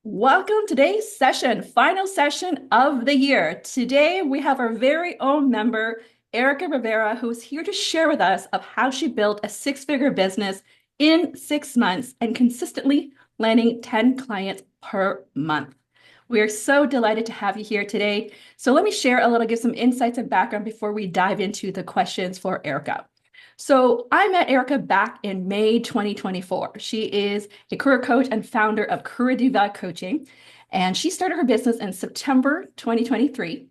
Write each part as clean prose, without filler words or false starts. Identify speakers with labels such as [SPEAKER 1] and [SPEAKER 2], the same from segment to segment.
[SPEAKER 1] Welcome to today's session, final session of the year. Today we have our very own member, Erica Rivera, who is here to share with us of how she built a six-figure business in 6 months and consistently landing 10 clients per month. We are so delighted to have you here today. So let me share a little, give some insights and background before we dive into the questions for Erica. So I met Erica back in May 2024. She is a career coach and founder of Career Diva Coaching, and she started her business in September 2023.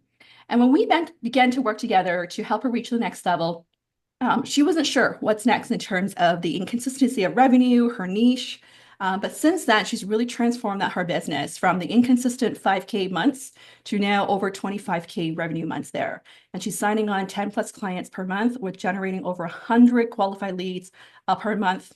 [SPEAKER 1] And when we began to work together to help her reach the next level, she wasn't sure what's next in terms of the inconsistency of revenue, her niche. But since then, she's really transformed her business from the inconsistent 5K months to now over 25K revenue months there. And she's signing on 10 plus clients per month with generating over 100 qualified leads per month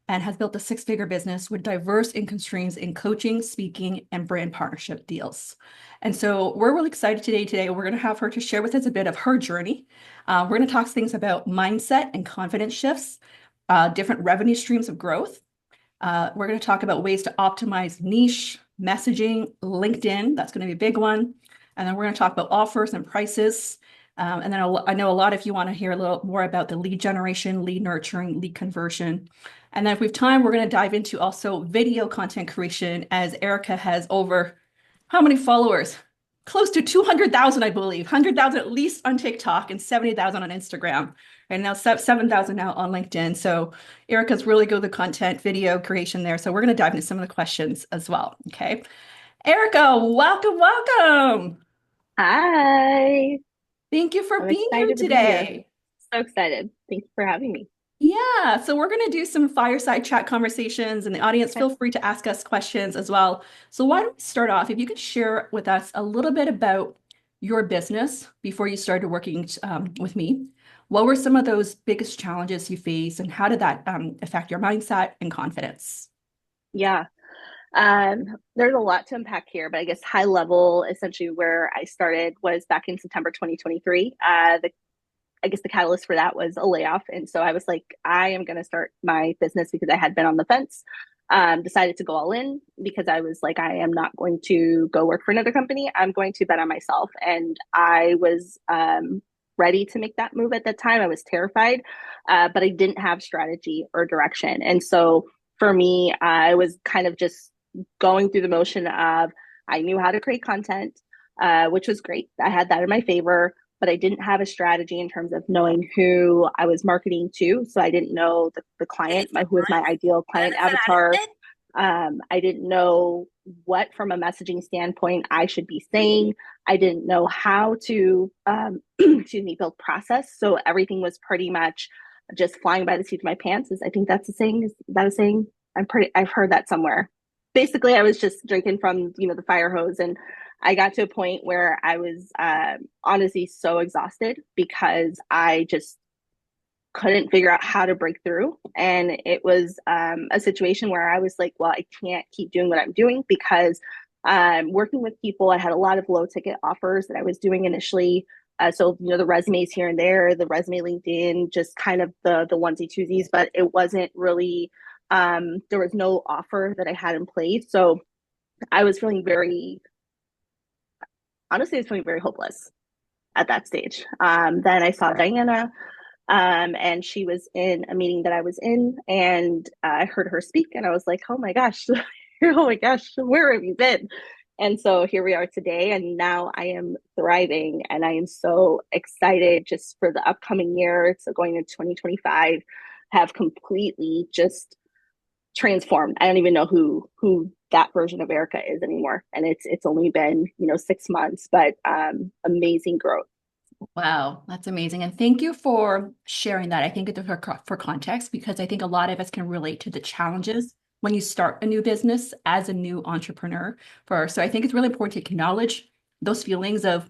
[SPEAKER 1] and has built a six-figure business with diverse income streams in coaching, speaking, and brand partnership deals. And so we're really excited today. We're going to have her to share with us a bit of her journey. We're going to talk things about mindset and confidence shifts, different revenue streams of growth. We're going to talk about ways to optimize niche, messaging, LinkedIn. That's going to be a big one. And then we're going to talk about offers and prices. And then I know a lot of you want to hear a little more about the lead generation, lead nurturing, lead conversion. And then if we have time, we're going to dive into also video content creation as Erica has over how many followers? Close to 200,000, I believe, 100,000 at least on TikTok and 70,000 on Instagram. And now 7,000 now on LinkedIn. So Erica's really good with the content video creation there. So we're going to dive into some of the questions as well. Okay. Erica, welcome.
[SPEAKER 2] Hi,
[SPEAKER 1] Thank you for
[SPEAKER 2] I'm
[SPEAKER 1] being here
[SPEAKER 2] excited to be here.
[SPEAKER 1] today.
[SPEAKER 2] So excited. Thank you for having me.
[SPEAKER 1] Yeah, so we're going to do some fireside chat conversations, and the audience
[SPEAKER 2] Okay.
[SPEAKER 1] feel free to ask us questions as well. So why don't we start off? If you could share with us a little bit about your business before you started working with me. What were some of those biggest challenges you faced, and how did that affect your mindset and confidence?
[SPEAKER 2] Yeah. There's a lot to unpack here, but I guess high level, essentially where I started was back in September 2023. I guess the catalyst for that was a layoff. And so I was like, I am going to start my business because I had been on the fence. Decided to go all in because I was like, I am not going to go work for another company. I'm going to bet on myself. And I was ready to make that move at that time. I was terrified, but I didn't have strategy or direction. And so for me, I was kind of just going through the motion of I knew how to create content, which was great. I had that in my favor, but I didn't have a strategy in terms of knowing who I was marketing to. So I didn't know the client, who was my ideal client avatar. I didn't know what, from a messaging standpoint, I should be saying. I didn't know how to, excuse me, build process. So everything was pretty much just flying by the seat of my pants. I think that's a saying. Is that a saying? I've heard that somewhere. Basically, I was just drinking from, the fire hose, and I got to a point where I was honestly so exhausted because I just couldn't figure out how to break through. And it was a situation where I was like, well, I can't keep doing what I'm doing because working with people, I had a lot of low ticket offers that I was doing initially. So, the resumes here and there, the resume LinkedIn, just kind of the onesie twosies, but it wasn't really, there was no offer that I had in place. So I was feeling very, honestly, I was feeling very hopeless at that stage. Then I saw Diana, and she was in a meeting that I was in, and I heard her speak, and I was like, oh my gosh, oh my gosh, where have you been? And so here we are today, and now I am thriving, and I am so excited just for the upcoming year. So going into 2025, have completely just transformed. I don't even know who that version of Erica is anymore, and it's only been 6 months, but amazing growth.
[SPEAKER 1] Wow, that's amazing. And thank you for sharing that. I think it's for context, because I think a lot of us can relate to the challenges when you start a new business as a new entrepreneur. So I think it's really important to acknowledge those feelings of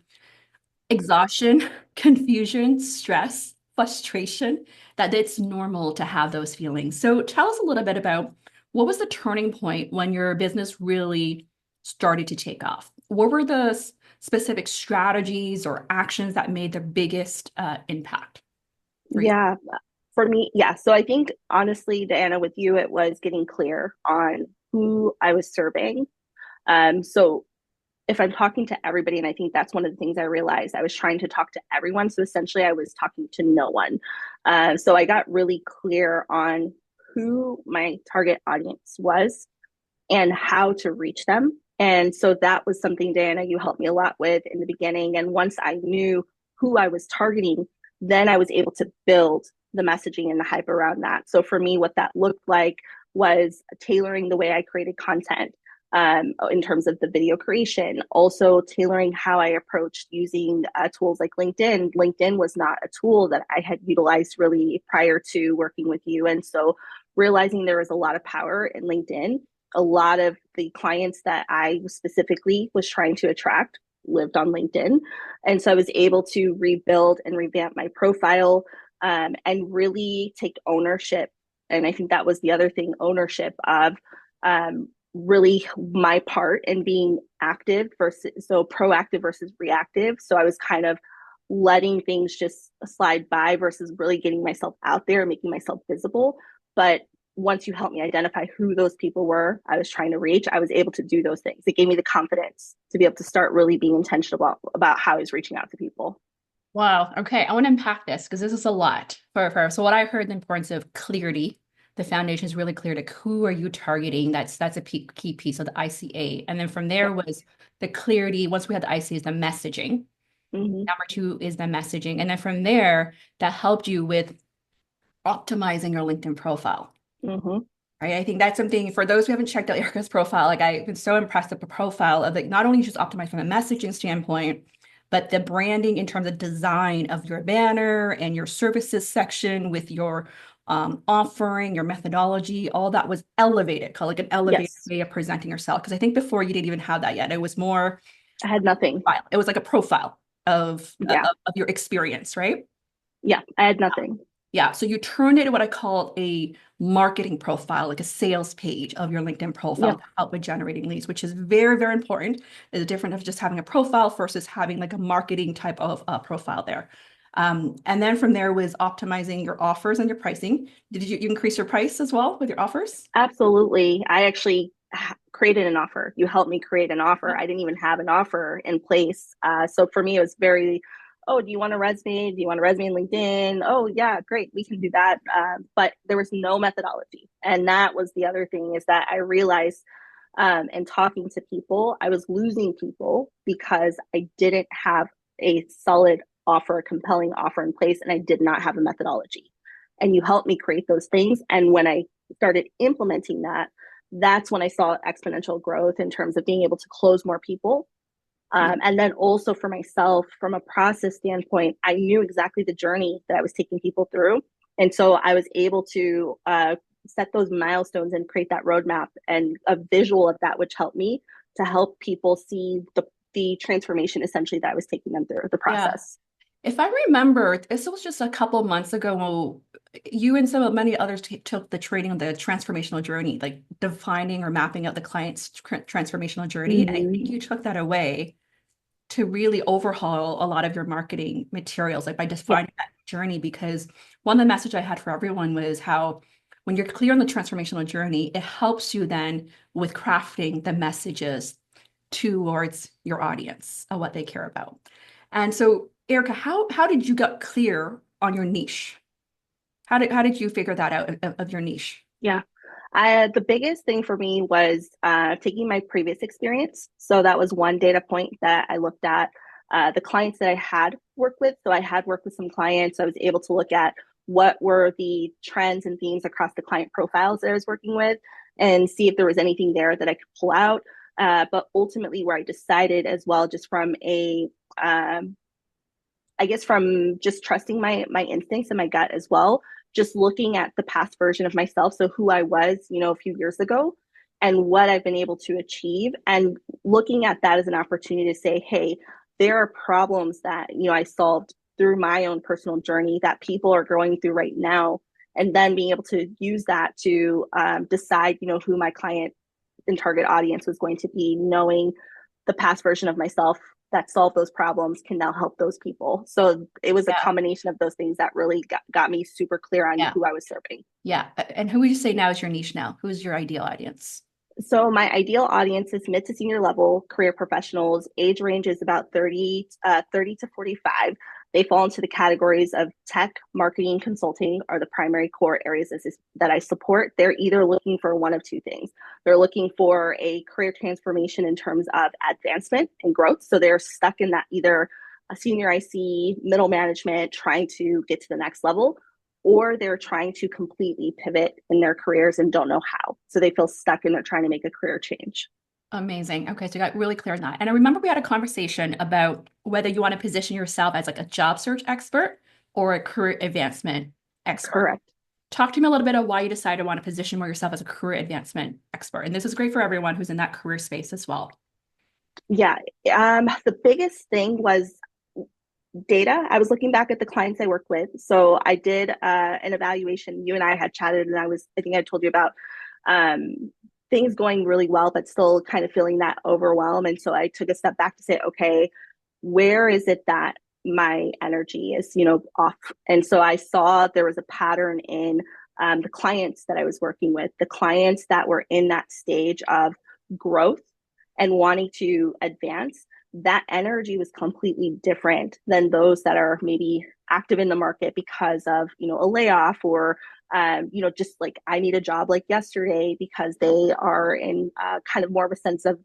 [SPEAKER 1] exhaustion, confusion, stress, frustration, that it's normal to have those feelings. So tell us a little bit about what was the turning point when your business really started to take off? What were the specific strategies or actions that made the biggest impact for you?
[SPEAKER 2] Yeah, for me, yeah. So I think honestly, Diana, with you, it was getting clear on who I was serving, So if I'm talking to everybody, and I think that's one of the things I realized, I was trying to talk to everyone. So essentially, I was talking to no one. So I got really clear on who my target audience was and how to reach them. And so that was something, Diana, you helped me a lot with in the beginning. And once I knew who I was targeting, then I was able to build the messaging and the hype around that. So for me, what that looked like was tailoring the way I created content in terms of the video creation, also tailoring how I approached using tools like LinkedIn. LinkedIn was not a tool that I had utilized really prior to working with you. And so realizing there was a lot of power in LinkedIn, a lot of the clients that I specifically was trying to attract lived on LinkedIn. And so I was able to rebuild and revamp my profile and really take ownership. And I think that was the other thing, ownership of really my part in being active versus so proactive versus reactive. So I was kind of letting things just slide by versus really getting myself out there and making myself visible. But once you helped me identify who those people were I was trying to reach, I was able to do those things. It gave me the confidence to be able to start really being intentional about how I was reaching out to people.
[SPEAKER 1] Wow. Okay. I want to unpack this because this is a lot so what I heard the importance of clarity. The foundation is really clear to who are you targeting. That's a key piece of the ICA. And then from there
[SPEAKER 2] Yep.
[SPEAKER 1] was the clarity. Once we had the ICA is the messaging.
[SPEAKER 2] Mm-hmm.
[SPEAKER 1] Number two is the messaging. And then from there, that helped you with optimizing your LinkedIn profile.
[SPEAKER 2] Mm-hmm.
[SPEAKER 1] Right. I think that's something for those who haven't checked out Erica's profile. Like I've been so impressed with the profile of like not only just optimized from a messaging standpoint, but the branding in terms of design of your banner and your services section with your offering, your methodology, all that was elevated, called like an elevated
[SPEAKER 2] Yes.
[SPEAKER 1] way of presenting yourself. Because I think before you didn't even have that yet. It was more
[SPEAKER 2] I had nothing.
[SPEAKER 1] file. It was like a profile
[SPEAKER 2] Yeah.
[SPEAKER 1] of your experience, right?
[SPEAKER 2] Yeah. I had nothing.
[SPEAKER 1] Yeah, so you turn it into what I call a marketing profile, like a sales page of your LinkedIn profile
[SPEAKER 2] Yep.
[SPEAKER 1] to help with generating leads, which is very, very important. It's different of just having a profile versus having like a marketing type of profile there. And then from there was optimizing your offers and your pricing. Did you increase your price as well with your offers?
[SPEAKER 2] Absolutely. I actually created an offer. You helped me create an offer.
[SPEAKER 1] Yep.
[SPEAKER 2] I didn't even have an offer in place. So for me, it was very, oh, do you want a resume? Do you want a resume in LinkedIn? Oh, yeah, great. We can do that. But there was no methodology. And that was the other thing is that I realized and talking to people, I was losing people because I didn't have a solid offer, a compelling offer in place, and I did not have a methodology. And you helped me create those things. And when I started implementing that, that's when I saw exponential growth in terms of being able to close more people.
[SPEAKER 1] Yeah.
[SPEAKER 2] And then also for myself, from a process standpoint, I knew exactly the journey that I was taking people through. And so I was able to set those milestones and create that roadmap and a visual of that, which helped me to help people see the transformation essentially that I was taking them through the
[SPEAKER 1] Yeah.
[SPEAKER 2] process.
[SPEAKER 1] If I remember, this was just a couple months ago. You and some of many others took the training on the transformational journey, like defining or mapping out the client's transformational journey. And I
[SPEAKER 2] Mm-hmm.
[SPEAKER 1] think you took that away to really overhaul a lot of your marketing materials, like by
[SPEAKER 2] Yep.
[SPEAKER 1] defining that journey. Because one of the message I had for everyone was how when you're clear on the transformational journey, it helps you then with crafting the messages towards your audience of what they care about. And so, Erica, how did you get clear on your niche? How did you figure that out of your niche?
[SPEAKER 2] Yeah. The biggest thing for me was taking my previous experience. So that was one data point that I looked at. The clients that I had worked with. So I had worked with some clients. I was able to look at what were the trends and themes across the client profiles that I was working with and see if there was anything there that I could pull out. But ultimately, where I decided as well, just from I guess from just trusting my instincts and my gut as well, just looking at the past version of myself, so who I was, a few years ago and what I've been able to achieve and looking at that as an opportunity to say, hey, there are problems that, I solved through my own personal journey that people are going through right now and then being able to use that to decide, who my client and target audience was going to be, knowing the past version of myself that solved those problems can now help those people. So it was a
[SPEAKER 1] Yeah,
[SPEAKER 2] combination of those things that really got me super clear on
[SPEAKER 1] yeah,
[SPEAKER 2] who I was serving.
[SPEAKER 1] yeah. And who would you say now is your niche now? Who's your ideal audience?
[SPEAKER 2] So my ideal audience is mid to senior level career professionals. Age range is about 30 to 45. They fall into the categories of tech, marketing, consulting are the primary core areas that I support. They're either looking for one of two things. They're looking for a career transformation in terms of advancement and growth. So they're stuck in that either a senior IC, middle management, trying to get to the next level, or they're trying to completely pivot in their careers and don't know how. So they feel stuck and they're trying to make a career change.
[SPEAKER 1] Amazing. Okay, so you got really clear on that. And I remember we had a conversation about whether you want to position yourself as like a job search expert or a career advancement expert.
[SPEAKER 2] Correct.
[SPEAKER 1] Talk to me a little bit of why you decided to want to position yourself as a career advancement expert. And this is great for everyone who's in that career space as well.
[SPEAKER 2] Yeah. The biggest thing was data. I was looking back at the clients I work with. So I did an evaluation. You and I had chatted, and I think I told you about um, things going really well, but still kind of feeling that overwhelm. And so I took a step back to say, okay, where is it that my energy is, off? And so I saw there was a pattern in the clients that I was working with, the clients that were in that stage of growth and wanting to advance. That energy was completely different than those that are maybe active in the market because of a layoff, or just like I need a job like yesterday, because they are in kind of more of a sense of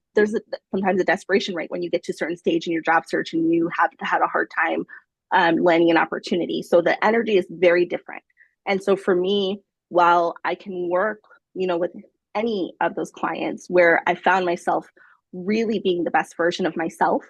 [SPEAKER 2] sometimes a desperation, right? When you get to a certain stage in your job search and you have had a hard time landing an opportunity. So the energy is very different. And so for me, while I can work, with any of those clients, where I found myself really being the best version of myself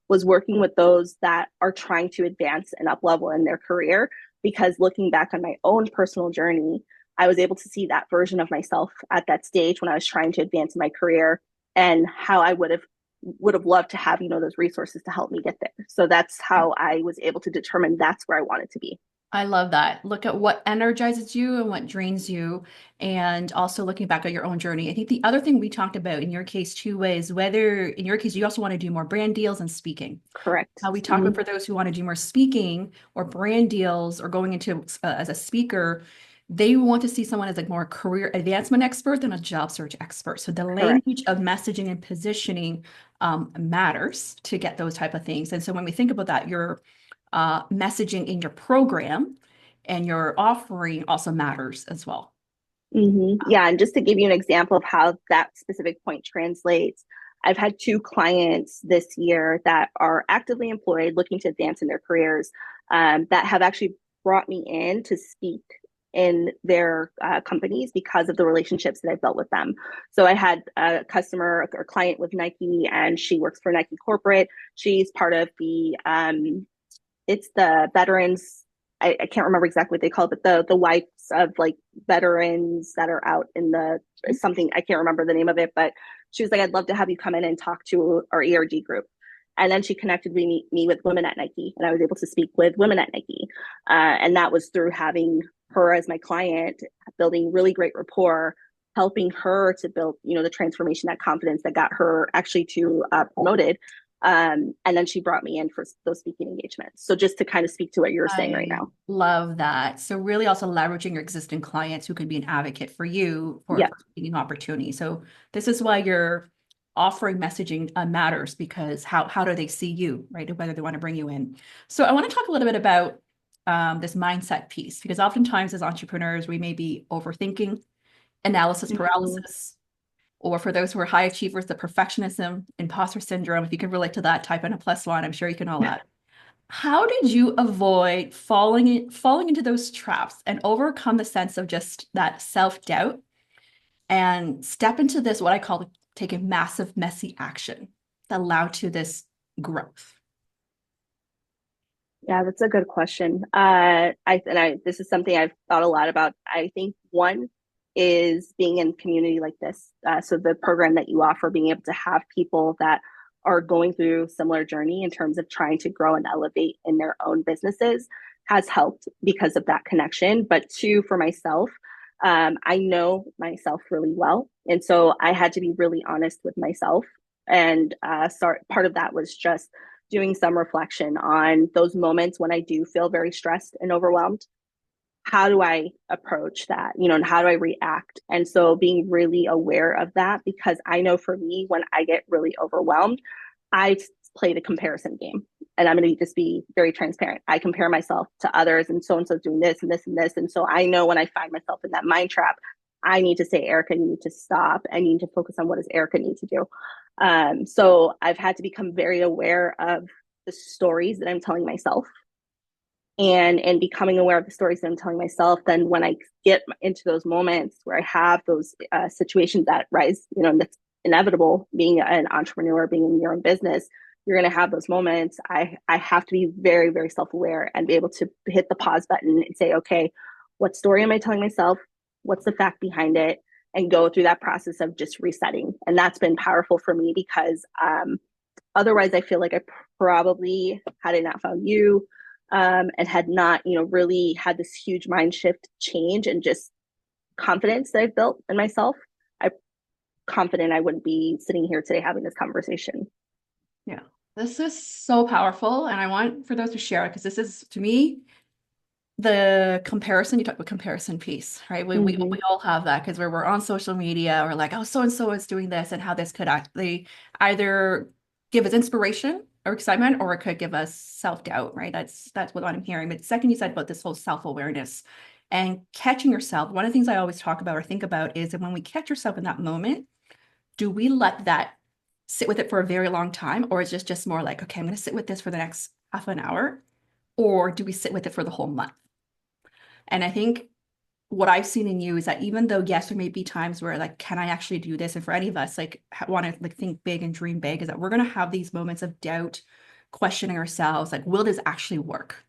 [SPEAKER 2] was working with those that are trying to advance and up level in their career. Because looking back on my own personal journey, I was able to see that version of myself at that stage when I was trying to advance in my career, and how I would have loved to have those resources to help me get there. So that's how I was able to determine that's where I wanted to be.
[SPEAKER 1] I love that. Look at what energizes you and what drains you, and also looking back at your own journey. I think the other thing we talked about in your case too was whether, in your case, you also want to do more brand deals and speaking.
[SPEAKER 2] Correct.
[SPEAKER 1] We talked
[SPEAKER 2] Mm-hmm.
[SPEAKER 1] about for those who want to do more speaking or brand deals or going into as a speaker, they want to see someone as like more career advancement expert than a job search expert. So the
[SPEAKER 2] Correct.
[SPEAKER 1] language of messaging and positioning matters to get those type of things. And so when we think about that, your messaging in your program and your offering also matters as well.
[SPEAKER 2] Mm-hmm. Yeah, and just to give you an example of how that specific point translates, I've had two clients this year that are actively employed, looking to advance in their careers, that have actually brought me in to speak in their companies because of the relationships that I built with them. So I had a customer or client with Nike, and she works for Nike corporate. She's part of it's the veterans. I can't remember exactly what they call it, but the wives of like veterans that are out in the something, I can't remember the name of it, but she was like, I'd love to have you come in and talk to our ERG group. And then she connected me with women at Nike, and I was able to speak with women at Nike. And that was through having her as my client, building really great rapport, helping her to build, the transformation, that confidence that got her actually to promoted. And then she brought me in for those speaking engagements. So just to kind of speak to what you're saying right
[SPEAKER 1] I
[SPEAKER 2] now.
[SPEAKER 1] love that. So really also leveraging your existing clients who can be an advocate for you
[SPEAKER 2] Yeah.
[SPEAKER 1] for speaking opportunity. So this is why your offering messaging matters, because how do they see you, right? Whether they want to bring you in. So I want to talk a little bit about this mindset piece, because oftentimes as entrepreneurs, we may be overthinking, analysis
[SPEAKER 2] Mm-hmm.
[SPEAKER 1] paralysis, or for those who are high achievers, the perfectionism, imposter syndrome. If you can relate to that, type in a +1. I'm sure you can all add. How did you avoid falling into those traps and overcome the sense of just that self-doubt and step into this, what I call taking massive, messy action that allow to this growth?
[SPEAKER 2] Yeah, that's a good question. This is something I've thought a lot about. I think one is being in community like this. So the program that you offer, being able to have people that are going through similar journey in terms of trying to grow and elevate in their own businesses has helped because of that connection. But two, for myself, I know myself really well, and so I had to be really honest with myself. And part of that was just doing some reflection on those moments when I do feel very stressed and overwhelmed. how do I approach that, and how do I react? And so being really aware of that, because I know for me, when I get really overwhelmed, I play the comparison game. And I'm going to just be very transparent. I compare myself to others, and so's doing this and this and this. And so I know when I find myself in that mind trap, I need to say, Erica, you need to stop. I need to focus on what does Erica need to do. So I've had to become very aware of the stories that I'm telling myself, and becoming aware of the stories that I'm telling myself. Then when I get into those moments where I have those situations that rise, that's inevitable being an entrepreneur, being in your own business, you're going to have those moments. I have to be very, very self-aware and be able to hit the pause button and say, okay, what story am I telling myself? What's the fact behind it? And go through that process of just resetting. And that's been powerful for me, because otherwise I feel like I probably, had I not found you, and had not, really had this huge mind shift change and just confidence that I've built in myself, I'm confident I wouldn't be sitting here today having this conversation.
[SPEAKER 1] Yeah, this is so powerful. And I want for those to share it, because this is, to me, the comparison, you talk about comparison piece, right? We all have that, because we're on social media, or like, oh, so and so is doing this, and how this could actually either give us inspiration or excitement, or it could give us self-doubt, right? That's what I'm hearing. But second, you said about this whole self-awareness and catching yourself. One of the things I always talk about or think about is that when we catch yourself in that moment, do we let that sit with it for a very long time, or is it just more like, okay, I'm going to sit with this for the next half an hour, or do we sit with it for the whole month? And I think what I've seen in you is that even though, yes, there may be times where like, can I actually do this? And for any of us, like want to like think big and dream big, is that we're going to have these moments of doubt, questioning ourselves, like, will this actually work?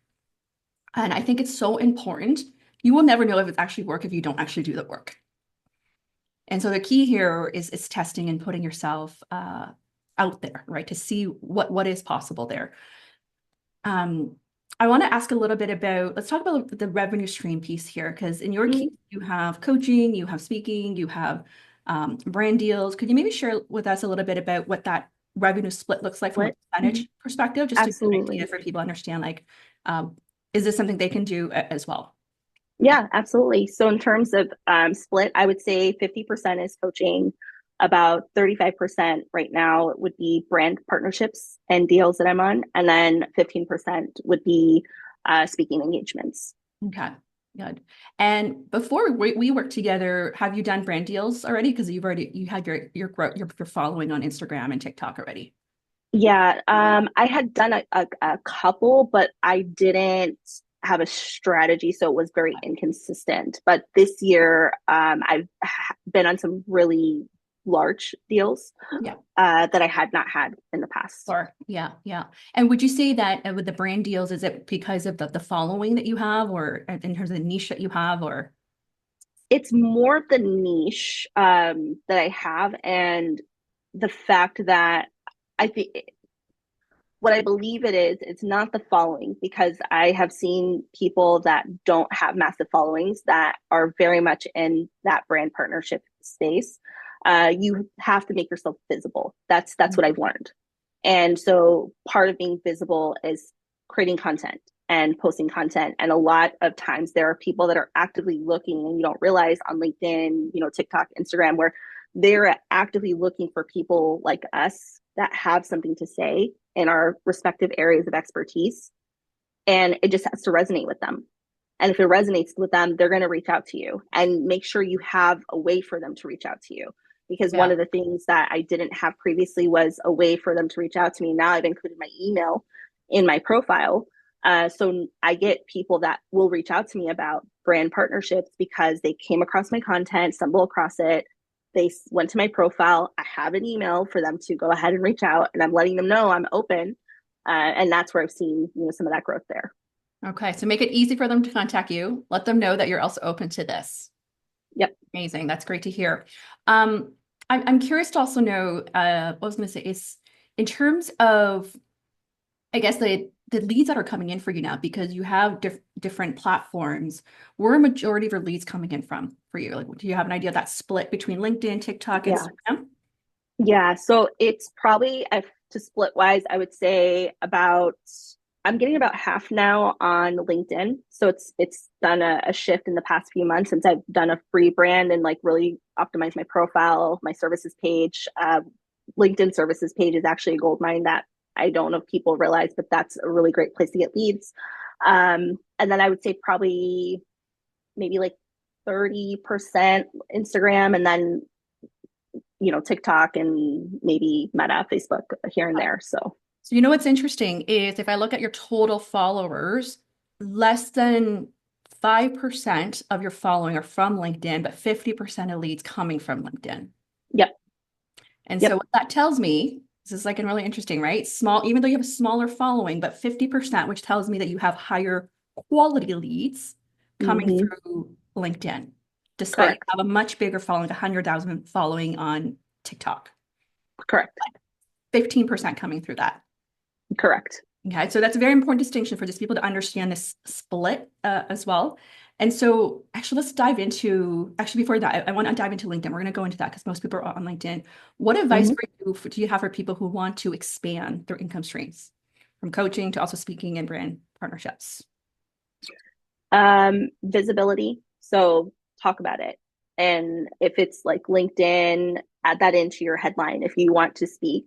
[SPEAKER 1] And I think it's so important. You will never know if it's actually work if you don't actually do the work. And so the key here is testing and putting yourself out there, right? To see what is possible there. I want to ask a little bit about, let's talk about the revenue stream piece here, because in your case, you have coaching, you have speaking, you have brand deals. Could you maybe share with us a little bit about what that revenue split looks like from a percentage perspective, just to get an idea for people to understand, like, is this something they can do as well?
[SPEAKER 2] Yeah, absolutely. So in terms of split, I would say 50% is coaching. About 35% right now would be brand partnerships and deals that I'm on. And then 15% would be speaking engagements.
[SPEAKER 1] Okay, good. And before we worked together, have you done brand deals already? Because you had your following on Instagram and TikTok already.
[SPEAKER 2] Yeah, I had done a couple, but I didn't have a strategy, so it was very inconsistent. But this year, I've been on some really large deals,
[SPEAKER 1] Yeah.
[SPEAKER 2] that I had not had in the past.
[SPEAKER 1] Sure. Yeah, yeah. And would you say that with the brand deals, is it because of the following that you have, or in terms of the niche that you have, or?
[SPEAKER 2] It's more the niche that I have, and the fact that I think what I believe it is, it's not the following, because I have seen people that don't have massive followings that are very much in that brand partnership space. You have to make yourself visible. That's what I've learned. And so part of being visible is creating content and posting content. And a lot of times there are people that are actively looking, and you don't realize, on LinkedIn, TikTok, Instagram, where they're actively looking for people like us that have something to say in our respective areas of expertise. And it just has to resonate with them. And if it resonates with them, they're going to reach out to you, and make sure you have a way for them to reach out to you. Because one of the things that I didn't have previously was a way for them to reach out to me. Now I've included my email in my profile. So I get people that will reach out to me about brand partnerships because they came across my content, stumbled across it. They went to my profile. I have an email for them to go ahead and reach out, and I'm letting them know I'm open. And that's where I've seen, some of that growth there.
[SPEAKER 1] Okay, so make it easy for them to contact you. Let them know that you're also open to this.
[SPEAKER 2] Yep.
[SPEAKER 1] Amazing. That's great to hear. I'm curious to also know, what I was going to say is, in terms of, I guess, the leads that are coming in for you now, because you have different platforms, where a majority of your leads coming in from for you? Like, do you have an idea of that split between LinkedIn, TikTok, Instagram?
[SPEAKER 2] Yeah. So it's probably, to split wise, I would say about I'm getting about half now on LinkedIn. So it's done a shift in the past few months since I've done a free brand and like really optimized my profile, my services page. LinkedIn services page is actually a gold mine that I don't know if people realize, but that's a really great place to get leads. And then I would say probably maybe like 30% Instagram, and then TikTok and maybe Meta, Facebook here and there. So
[SPEAKER 1] So you know what's interesting is if I look at your total followers, less than 5% of your following are from LinkedIn, but 50% of leads coming from LinkedIn.
[SPEAKER 2] yep,
[SPEAKER 1] And so
[SPEAKER 2] yep.
[SPEAKER 1] what that tells me, this is like really interesting, right? Small, even though you have a smaller following, but 50%, which tells me that you have higher quality leads coming
[SPEAKER 2] Mm-hmm.
[SPEAKER 1] through LinkedIn, despite you
[SPEAKER 2] Correct.
[SPEAKER 1] have a much bigger following, 100,000 following on TikTok.
[SPEAKER 2] Correct.
[SPEAKER 1] 15% coming through that.
[SPEAKER 2] Correct.
[SPEAKER 1] Okay, so that's a very important distinction for just people to understand this split as well. And so actually let's dive into, actually before that, I want to dive into LinkedIn. We're going to go into that because most people are on LinkedIn. What advice
[SPEAKER 2] Mm-hmm.
[SPEAKER 1] do you have for people who want to expand their income streams from coaching to also speaking and brand partnerships?
[SPEAKER 2] Visibility. So talk about it. And if it's like LinkedIn, add that into your headline. If you want to speak,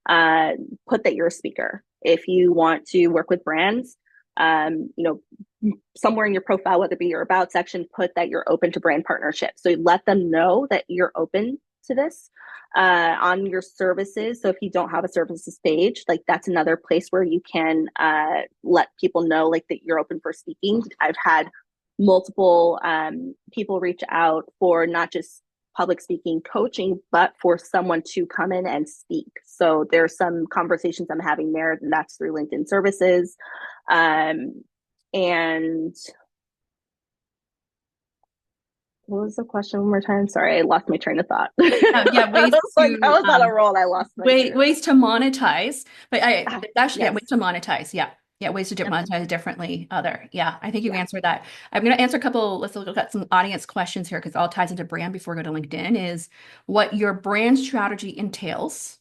[SPEAKER 2] uh, put that you're a speaker. If you want to work with brands, somewhere in your profile, whether it be your about section, put that you're open to brand partnerships. So you let them know that you're open to this on your services. So if you don't have a services page, like that's another place where you can let people know like that you're open for speaking. I've had multiple people reach out for not just public speaking coaching, but for someone to come in and speak. So there's some conversations I'm having there, and that's through LinkedIn services. And what was the question one more time? Sorry, I lost my train of thought.
[SPEAKER 1] Yeah,
[SPEAKER 2] I
[SPEAKER 1] ways
[SPEAKER 2] was like, I
[SPEAKER 1] to
[SPEAKER 2] was on a roll. I lost my train of
[SPEAKER 1] ways to monetize. But
[SPEAKER 2] thought.
[SPEAKER 1] actually, yeah,
[SPEAKER 2] Yes.
[SPEAKER 1] ways to monetize. Yeah. Yeah, ways to
[SPEAKER 2] Yep.
[SPEAKER 1] monetize differently. Yeah, I think you
[SPEAKER 2] Yeah.
[SPEAKER 1] answered that. I'm going to answer a couple, let's look at some audience questions here because it all ties into brand before we go to LinkedIn is what your brand strategy entails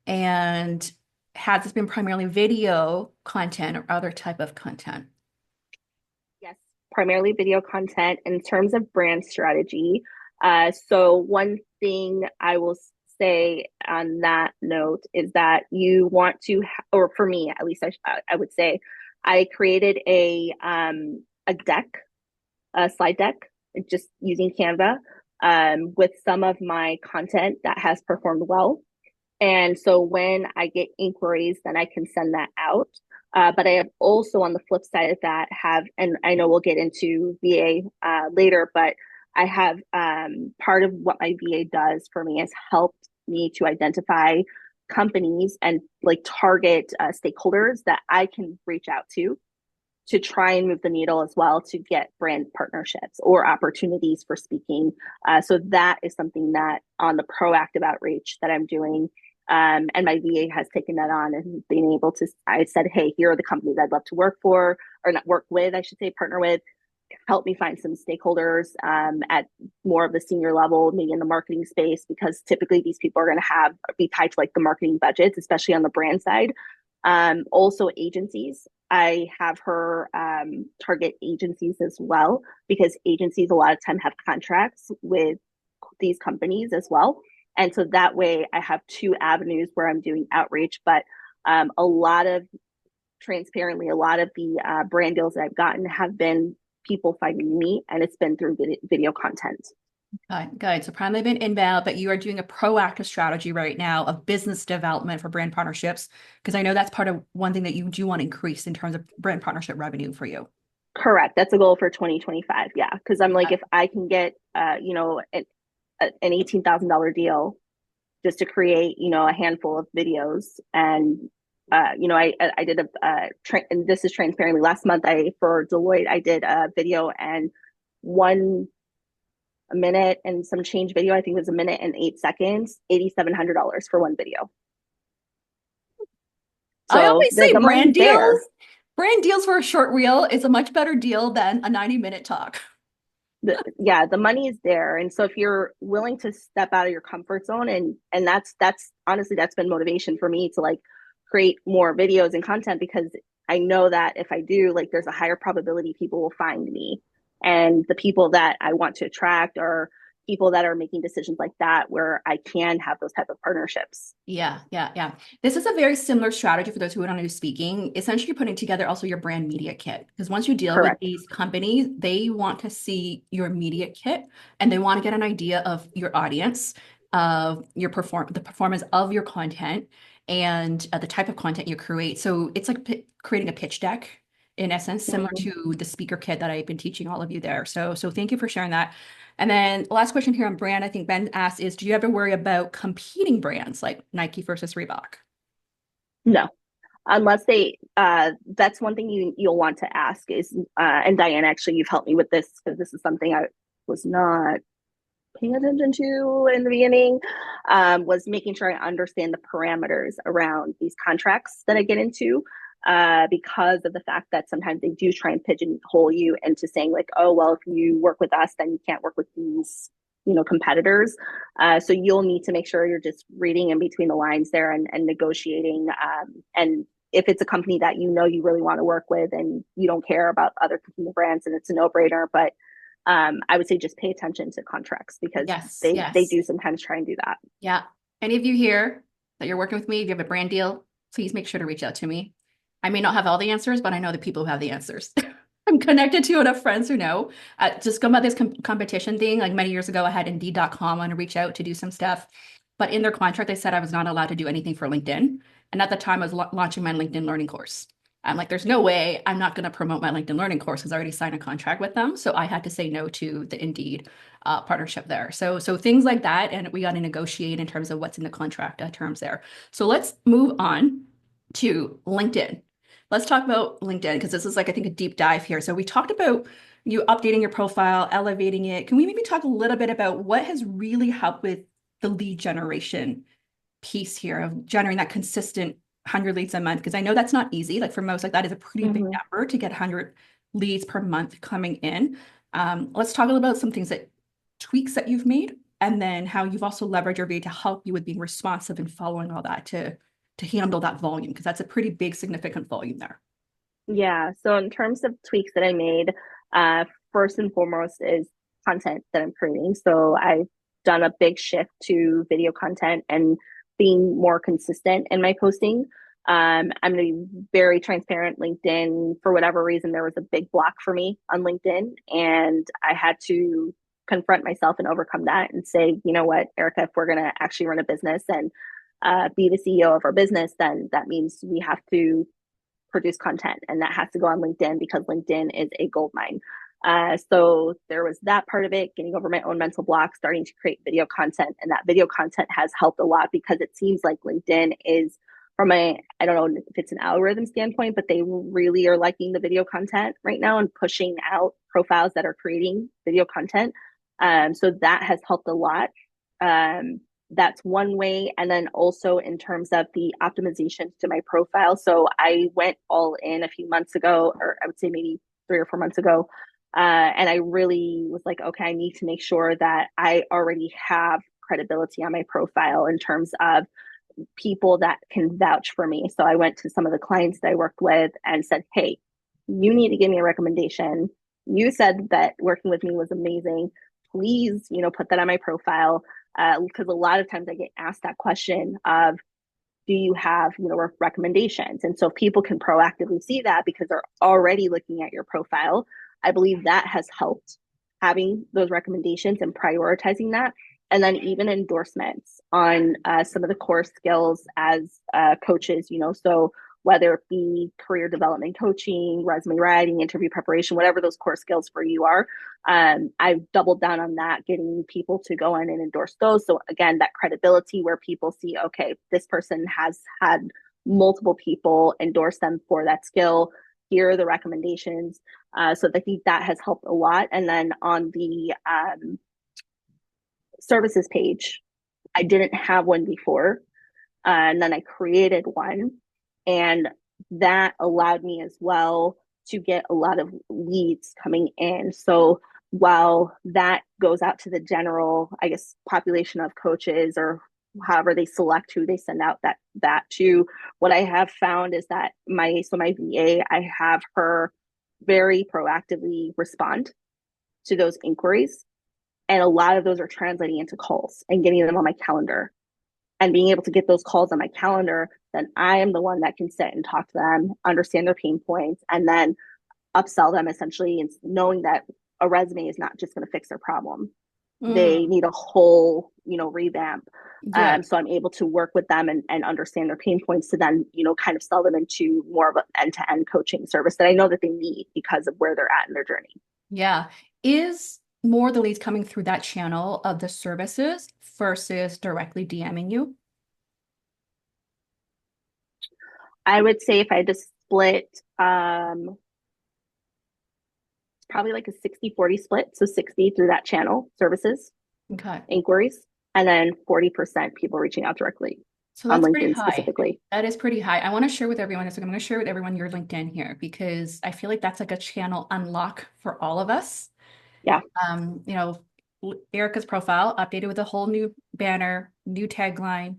[SPEAKER 1] and has this been primarily video content or other type of content?
[SPEAKER 2] Yes. Primarily video content in terms of brand strategy. So one thing I will say on that note is that you want to, or for me at least, I would say, I created a deck, a slide deck, just using Canva, with some of my content that has performed well. And so when I get inquiries, then I can send that out. But I have also on the flip side of that have, and I know we'll get into VA later, but I have part of what my VA does for me is helped me to identify companies and like target stakeholders that I can reach out to try and move the needle as well to get brand partnerships or opportunities for speaking. So that is something that on the proactive outreach that I'm doing. And my VA has taken that on and being able to, I said, hey, here are the companies I'd love to work for, or not work with, I should say, partner with. Help me find some stakeholders at more of the senior level, maybe in the marketing space, because typically these people are going to be tied to like the marketing budgets, especially on the brand side. Also agencies. I have her target agencies as well because agencies a lot of time have contracts with these companies as well. And so that way I have two avenues where I'm doing outreach, but a lot of transparently, a lot of the brand deals that I've gotten have been people finding me, and it's been through video content.
[SPEAKER 1] Good. So primarily been inbound, but you are doing a proactive strategy right now of business development for brand partnerships, because I know that's part of one thing that you do want to increase in terms of brand partnership revenue for you.
[SPEAKER 2] Correct. That's a goal for 2025. Yeah. Because I'm like,
[SPEAKER 1] Okay.
[SPEAKER 2] if I can get, an $18,000 deal just to create, a handful of videos. And, I did and this is transparently last month, for Deloitte, I did a video and one a minute and some change video. I think it was a minute and 8 seconds, $8,700 for one video.
[SPEAKER 1] I
[SPEAKER 2] So
[SPEAKER 1] always say
[SPEAKER 2] the money's there.
[SPEAKER 1] brand deals for a short reel is a much better deal than a 90-minute talk.
[SPEAKER 2] The money is there, and so if you're willing to step out of your comfort zone, and that's honestly that's been motivation for me to like create more videos and content because I know that if I do, like there's a higher probability people will find me. And the people that I want to attract are people that are making decisions like that where I can have those type of partnerships.
[SPEAKER 1] Yeah, yeah, yeah. This is a very similar strategy for those who don't know speaking. Essentially, putting together also your brand media kit. Because once you deal with
[SPEAKER 2] Correct.
[SPEAKER 1] these companies, they want to see your media kit and they want to get an idea of your audience, of the performance of your content, and the type of content you create. So it's like creating a pitch deck in essence, similar
[SPEAKER 2] Mm-hmm.
[SPEAKER 1] to the speaker kit that I've been teaching all of you there. So thank you for sharing that. And then last question here on brand, I think Ben asked is, do you ever worry about competing brands like Nike versus Reebok?
[SPEAKER 2] No, unless they that's one thing you'll want to ask is and Diane, actually you've helped me with this because this is something I was not paying attention to in the beginning, was making sure I understand the parameters around these contracts that I get into, because of the fact that sometimes they do try and pigeonhole you into saying like, oh, well, if you work with us, then you can't work with these, competitors. So you'll need to make sure you're just reading in between the lines there and negotiating. And if it's a company that you really want to work with and you don't care about other competing brands, and it's a no-brainer, but I would say just pay attention to contracts because
[SPEAKER 1] Yes,
[SPEAKER 2] they
[SPEAKER 1] yes.
[SPEAKER 2] do sometimes try and do that.
[SPEAKER 1] Yeah. Any of you here that you're working with me, if you have a brand deal, please make sure to reach out to me. I may not have all the answers, but I know the people who have the answers. I'm connected to enough friends who know. Just go about this competition thing. Like many years ago, I had Indeed.com on to reach out to do some stuff. But in their contract, they said I was not allowed to do anything for LinkedIn. And at the time, I was launching my LinkedIn learning course. I'm like, there's no way I'm not going to promote my LinkedIn learning course because I already signed a contract with them. So I had to say no to the Indeed partnership there. So things like that, and we got to negotiate in terms of what's in the contract terms there. So let's move on to LinkedIn. Let's talk about LinkedIn because this is like I think a deep dive here. So we talked about you updating your profile, elevating it. Can we maybe talk a little bit about what has really helped with the lead generation piece here of generating that consistent 100 leads a month? Because I know that's not easy. Like for most, like that is a pretty big
[SPEAKER 2] Mm-hmm.
[SPEAKER 1] number to get 100 leads per month coming in. Let's talk a little about some things that tweaks that you've made, and then how you've also leveraged your VA to help you with being responsive and following all that to handle that volume, because that's a pretty big, significant volume there.
[SPEAKER 2] Yeah. So in terms of tweaks that I made, first and foremost is content that I'm creating. So I've done a big shift to video content and being more consistent in my posting. I'm going to be very transparent. LinkedIn, for whatever reason, there was a big block for me on LinkedIn, and I had to confront myself and overcome that and say, you know what, Erica, if we're going to actually run a business and be the CEO of our business, then that means we have to produce content, and that has to go on LinkedIn because LinkedIn is a gold mine. So there was that part of it, getting over my own mental block, starting to create video content. And that video content has helped a lot because it seems like LinkedIn is, from a, I don't know if it's an algorithm standpoint, but they really are liking the video content right now and pushing out profiles that are creating video content. So that has helped a lot. That's one way. And then also in terms of the optimizations to my profile. So I went all in a few months ago, or I would say maybe 3 or 4 months ago. And I really was like, okay, I need to make sure that I already have credibility on my profile in terms of people that can vouch for me. So I went to some of the clients that I worked with and said, hey, you need to give me a recommendation. You said that working with me was amazing. Please, put that on my profile. Because a lot of times I get asked that question of, do you have, recommendations? And so if people can proactively see that because they're already looking at your profile, I believe that has helped having those recommendations and prioritizing that. And then even endorsements on some of the core skills as coaches, so whether it be career development coaching, resume writing, interview preparation, whatever those core skills for you are. I've doubled down on that, getting people to go in and endorse those. So again, that credibility where people see, okay, this person has had multiple people endorse them for that skill. Here are the recommendations. So I think that has helped a lot. And then on the services page, I didn't have one before. And then I created one, and that allowed me as well to get a lot of leads coming in. So while that goes out to the general, I guess, population of coaches or however they select who they send out that to. What I have found is that my VA, I have her very proactively respond to those inquiries, and a lot of those are translating into calls and getting them on my calendar, and being able to get those calls on my calendar. Then I am the one that can sit and talk to them, understand their pain points, and then upsell them, essentially, and knowing that a resume is not just going to fix their problem. They
[SPEAKER 1] Mm,
[SPEAKER 2] need a whole, revamp.
[SPEAKER 1] yeah.
[SPEAKER 2] So I'm able to work with them and understand their pain points to then, kind of sell them into more of an end-to-end coaching service that I know that they need because of where they're at in their journey.
[SPEAKER 1] Yeah. Is more the leads coming through that channel of the services versus directly DMing you?
[SPEAKER 2] I would say if I had to split, it's probably like a 60-40 split. So 60 through that channel, services,
[SPEAKER 1] Okay.
[SPEAKER 2] inquiries, and then 40% people reaching out directly
[SPEAKER 1] So
[SPEAKER 2] on
[SPEAKER 1] that's pretty
[SPEAKER 2] LinkedIn
[SPEAKER 1] high.
[SPEAKER 2] specifically.
[SPEAKER 1] That is pretty high. I want to share with everyone this. I'm going to share with everyone your LinkedIn here because I feel like that's like a channel unlock for all of us.
[SPEAKER 2] Yeah.
[SPEAKER 1] You know, Erica's profile updated with a whole new banner, new tagline,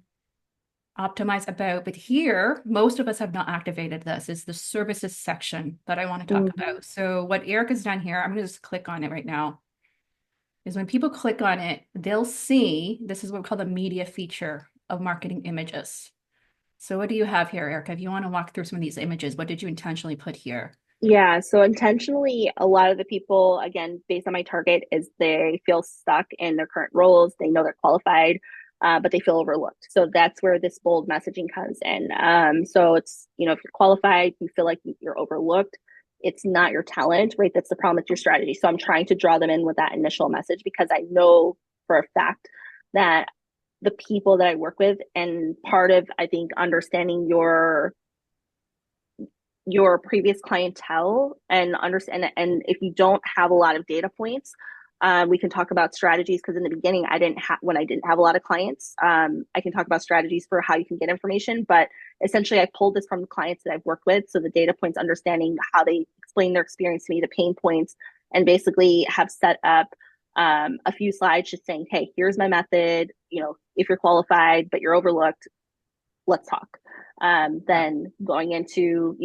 [SPEAKER 1] optimize about. But here, most of us have not activated this. Is the services section that I want to talk
[SPEAKER 2] Mm-hmm.
[SPEAKER 1] about. So what Erica's done here, I'm going to just click on it right now. Is when people click on it, they'll see this is what we call the media feature of marketing images. So what do you have here, Erica? If you want to walk through some of these images, what did you intentionally put here?
[SPEAKER 2] Yeah, so intentionally, a lot of the people, again, based on my target, is they feel stuck in their current roles. They know they're qualified, but they feel overlooked. So that's where this bold messaging comes in. So it's, if you're qualified, you feel like you're overlooked. It's not your talent, right? That's the problem with your strategy. So I'm trying to draw them in with that initial message because I know for a fact that the people that I work with, and part of, I think, understanding your previous clientele and understand, and if you don't have a lot of data points, we can talk about strategies, because in the beginning when I didn't have a lot of clients, I can talk about strategies for how you can get information. But essentially, I pulled this from the clients that I've worked with, so the data points, understanding how they explain their experience to me, the pain points, and basically have set up a few slides just saying, hey, here's my method. If you're qualified but you're overlooked, let's talk.
[SPEAKER 1] Yeah.
[SPEAKER 2] Then going into,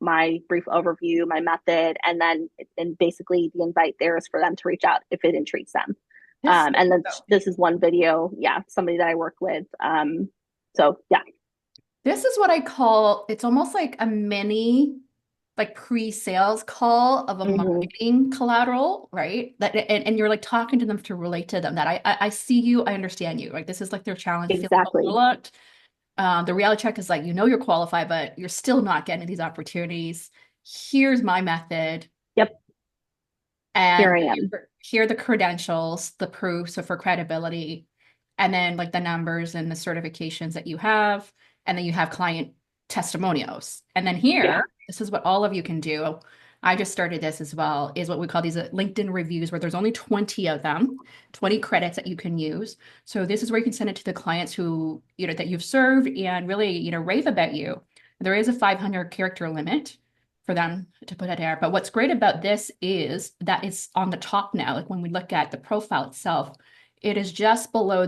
[SPEAKER 2] my brief overview, my method, and basically the invite there is for them to reach out if it intrigues them.
[SPEAKER 1] This,
[SPEAKER 2] And then this is one video, yeah, somebody that I work with. So yeah.
[SPEAKER 1] this is what I call, it's almost like a mini like pre-sales call of a
[SPEAKER 2] Mm-hmm.
[SPEAKER 1] marketing collateral, right? That and you're like talking to them to relate to them that I see you, I understand you. Like this is like their challenge, feeling
[SPEAKER 2] Exactly.
[SPEAKER 1] overlooked. The reality check is like, you're qualified, but you're still not getting these opportunities. Here's my method.
[SPEAKER 2] Yep. Here
[SPEAKER 1] And
[SPEAKER 2] I am.
[SPEAKER 1] here are the credentials, the proof, so for credibility, and then like the numbers and the certifications that you have, and then you have client testimonials. And then
[SPEAKER 2] Yeah.
[SPEAKER 1] here, this is what all of you can do. I just started this as well, is what we call these LinkedIn reviews, where there's only 20 of them, 20 credits that you can use. So this is where you can send it to the clients who, that you've served and really, rave about you. There is a 500 character limit for them to put it there. But what's great about this is that it's on the top now. Like when we look at the profile itself, it is just below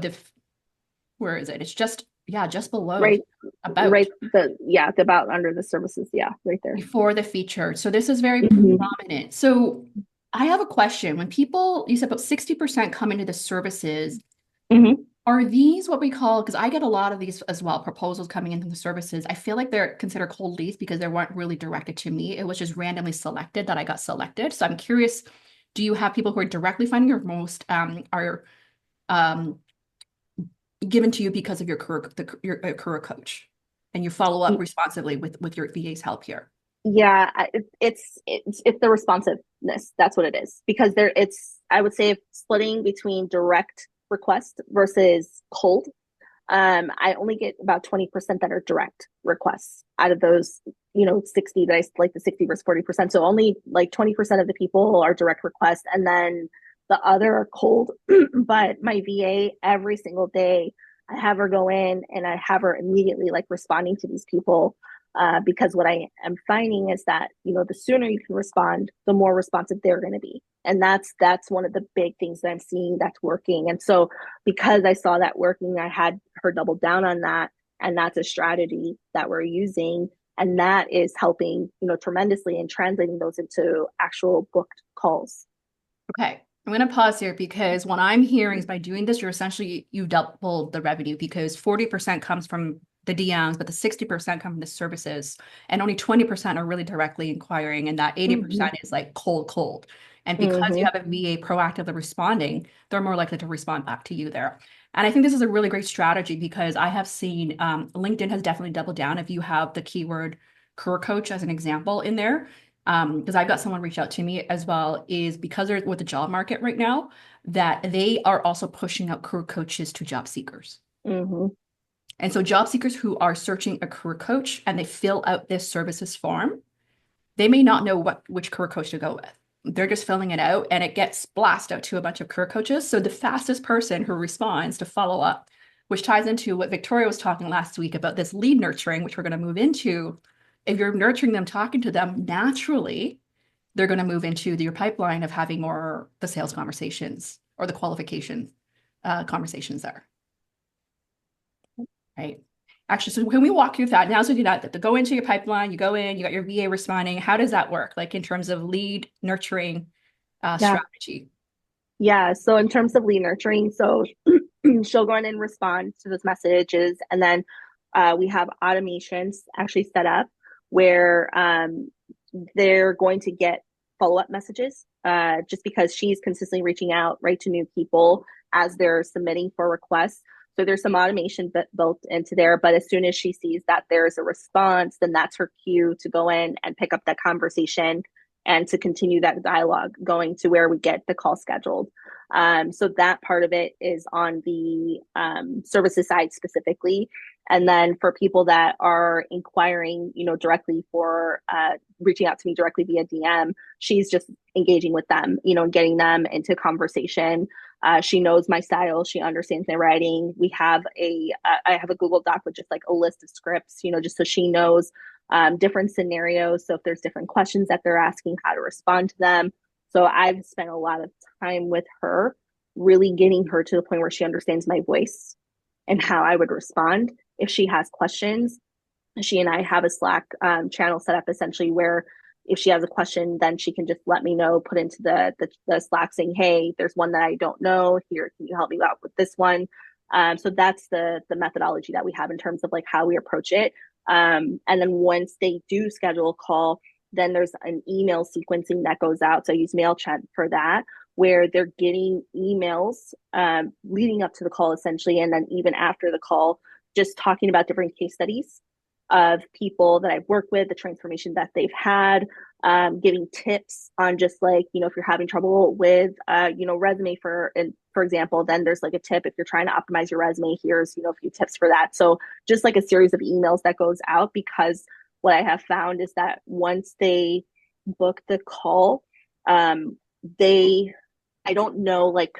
[SPEAKER 1] where is it? It's just, yeah, just below
[SPEAKER 2] Right.
[SPEAKER 1] about
[SPEAKER 2] Right. The about under the services. Yeah. Right there.
[SPEAKER 1] before the feature. So this is very
[SPEAKER 2] Mm-hmm.
[SPEAKER 1] prominent. So I have a question. When people, you said about 60% come into the services,
[SPEAKER 2] Mm-hmm.
[SPEAKER 1] are these what we call, because I get a lot of these as well, proposals coming into the services. I feel like they're considered cold leads because they weren't really directed to me. It was just randomly selected that I got selected. So I'm curious, do you have people who are directly finding your most are um, given to you because of your your career coach and you follow up responsibly with your VA's help here?
[SPEAKER 2] Yeah, it's the responsiveness. That's what it is, because it's, I would say, splitting between direct request versus cold. I only get about 20% that are direct requests out of those, 60 that I like, the 60 versus 40%. So only like 20% of the people are direct requests, and then the other are cold. But my VA, every single day, I have her go in and I have her immediately like responding to these people. Because what I am finding is that, the sooner you can respond, the more responsive they're going to be. And that's one of the big things that I'm seeing that's working. And so because I saw that working, I had her double down on that. And that's a strategy that we're using. And that is helping, tremendously in translating those into actual booked calls.
[SPEAKER 1] Okay. I'm going to pause here because what I'm hearing is by doing this, you doubled the revenue because 40% comes from the DMs, but the 60% come from the services, and only 20% are really directly inquiring, and that
[SPEAKER 2] Mm-hmm.
[SPEAKER 1] 80% is like cold. And because you
[SPEAKER 2] Mm-hmm.
[SPEAKER 1] have a VA proactively responding, they're more likely to respond back to you there. And I think this is a really great strategy because I have seen LinkedIn has definitely doubled down if you have the keyword career coach as an example in there, because I've got someone reach out to me as well, is because they're with the job market right now, that they are also pushing out career coaches to job seekers.
[SPEAKER 2] Mm-hmm.
[SPEAKER 1] And so job seekers who are searching a career coach and they fill out this services form, they may not know which career coach to go with. They're just filling it out and it gets blasted out to a bunch of career coaches. So the fastest person who responds to follow up, which ties into what Victoria was talking last week about this lead nurturing, which we're going to move into. If you're nurturing them, talking to them naturally, they're going to move into your pipeline of having more the sales conversations or the qualification conversations there, right? Actually, so when we walk through that, now so do that, to go into your pipeline, you go in, you got your VA responding. How does that work? Like in terms of lead nurturing
[SPEAKER 2] Yeah.
[SPEAKER 1] strategy?
[SPEAKER 2] Yeah. So in terms of lead nurturing, so she'll go in and respond to those messages. And then we have automations actually set up where they're going to get follow-up messages just because she's consistently reaching out right to new people as they're submitting for requests. So there's some automation built into there, but as soon as she sees that there's a response, then that's her cue to go in and pick up that conversation and to continue that dialogue going to where we get the call scheduled. So that part of it is on the services side specifically. And then for people that are inquiring, directly for reaching out to me directly via DM, she's just engaging with them, and getting them into conversation. She knows my style. She understands my writing. I have a Google Doc with just like a list of scripts, just so she knows different scenarios. So if there's different questions that they're asking, how to respond to them. So I've spent a lot of time with her, really getting her to the point where she understands my voice and how I would respond if she has questions. She and I have a Slack channel set up essentially where if she has a question, then she can just let me know, put into the Slack saying, hey, there's one that I don't know here. Can you help me out with this one? So that's the methodology that we have in terms of like how we approach it. And then once they do schedule a call, then there's an email sequencing that goes out. So I use MailChimp for that, where they're getting emails leading up to the call essentially. And then even after the call, just talking about different case studies of people that I've worked with, the transformation that they've had, giving tips on just like, if you're having trouble with, resume for example, then there's like a tip if you're trying to optimize your resume, here's, a few tips for that. So just like a series of emails that goes out because what I have found is that once they book the call, they, I don't know like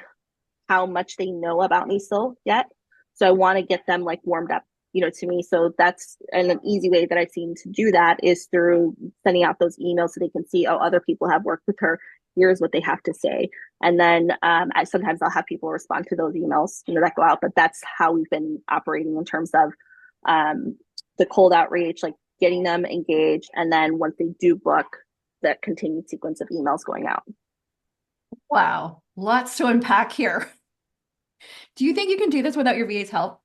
[SPEAKER 2] how much they know about me still yet. So I want to get them like warmed up, to me. So that's an easy way that I've seen to do that is through sending out those emails so they can see, oh, other people have worked with her. Here's what they have to say. And then sometimes I'll have people respond to those emails, that go out. But that's how we've been operating in terms of the cold outreach, like getting them engaged. And then once they do book, the continued sequence of emails going out.
[SPEAKER 1] Wow, lots to unpack here. Do you think you can do this without your VA's help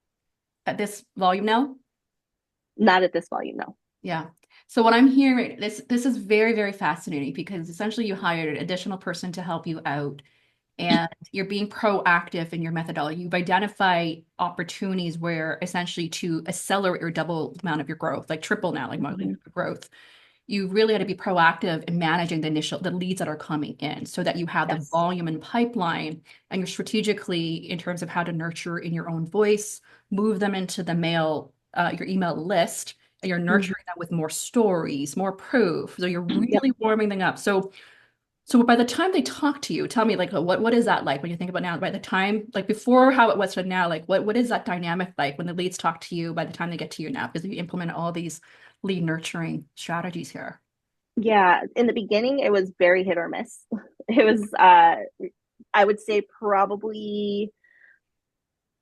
[SPEAKER 1] at this volume now?
[SPEAKER 2] Not at this volume, no.
[SPEAKER 1] Yeah. So what I'm hearing, this is very, very fascinating because essentially you hired an additional person to help you out and you're being proactive in your methodology. You've identified opportunities where essentially to accelerate or double the amount of your growth, like triple now, like
[SPEAKER 2] Mm-hmm.
[SPEAKER 1] growth. You really had to be proactive in managing the leads that are coming in so that you have the
[SPEAKER 2] Yes.
[SPEAKER 1] volume and pipeline and you're strategically in terms of how to nurture in your own voice, move them into your email list, and you're
[SPEAKER 2] Mm-hmm.
[SPEAKER 1] nurturing them with more stories, more proof. So you're
[SPEAKER 2] Yep.
[SPEAKER 1] really warming them up. So by the time they talk to you, tell me like what is that like when you think about now? By the time like before how it was to now, like what is that dynamic like when the leads talk to you by the time they get to you now? Because you implement all these lead nurturing strategies here.
[SPEAKER 2] Yeah, in the beginning, it was very hit or miss. It was, I would say probably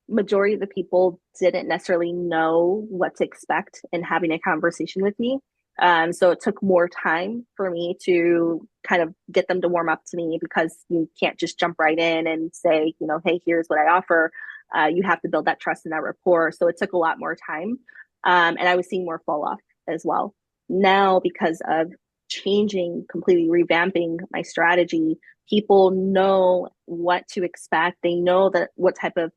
[SPEAKER 2] majority of the people didn't necessarily know what to expect in having a conversation with me. So it took more time for me to kind of get them to warm up to me because you can't just jump right in and say, hey, here's what I offer. You have to build that trust and that rapport. So it took a lot more time. And I was seeing more fall off as well. Now, because of changing, completely revamping my strategy, people know what to expect. They know that what type of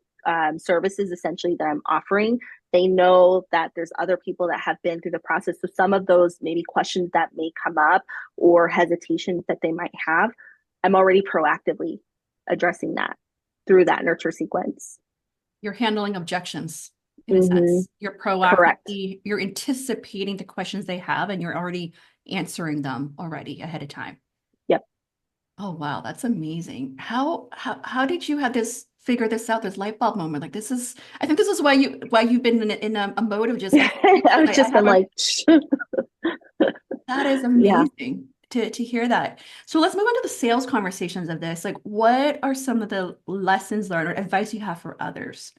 [SPEAKER 2] services essentially that I'm offering. They know that there's other people that have been through the process. So some of those maybe questions that may come up or hesitations that they might have, I'm already proactively addressing that through that nurture sequence.
[SPEAKER 1] You're handling objections in a
[SPEAKER 2] Mm-hmm.
[SPEAKER 1] sense. You're
[SPEAKER 2] Correct.
[SPEAKER 1] proactively, you're anticipating the questions they have and you're already answering them already ahead of time.
[SPEAKER 2] Yep.
[SPEAKER 1] Oh wow, that's amazing. How did you have this figure this out, this light bulb moment? Like this is, I think this is why you've been in a mode of just
[SPEAKER 2] I've
[SPEAKER 1] execution. I
[SPEAKER 2] just been
[SPEAKER 1] have a
[SPEAKER 2] like,
[SPEAKER 1] that is
[SPEAKER 2] yeah.
[SPEAKER 1] amazing to hear that. So let's move on to the sales conversations of this. Like, what are some of the lessons learned or advice you have for others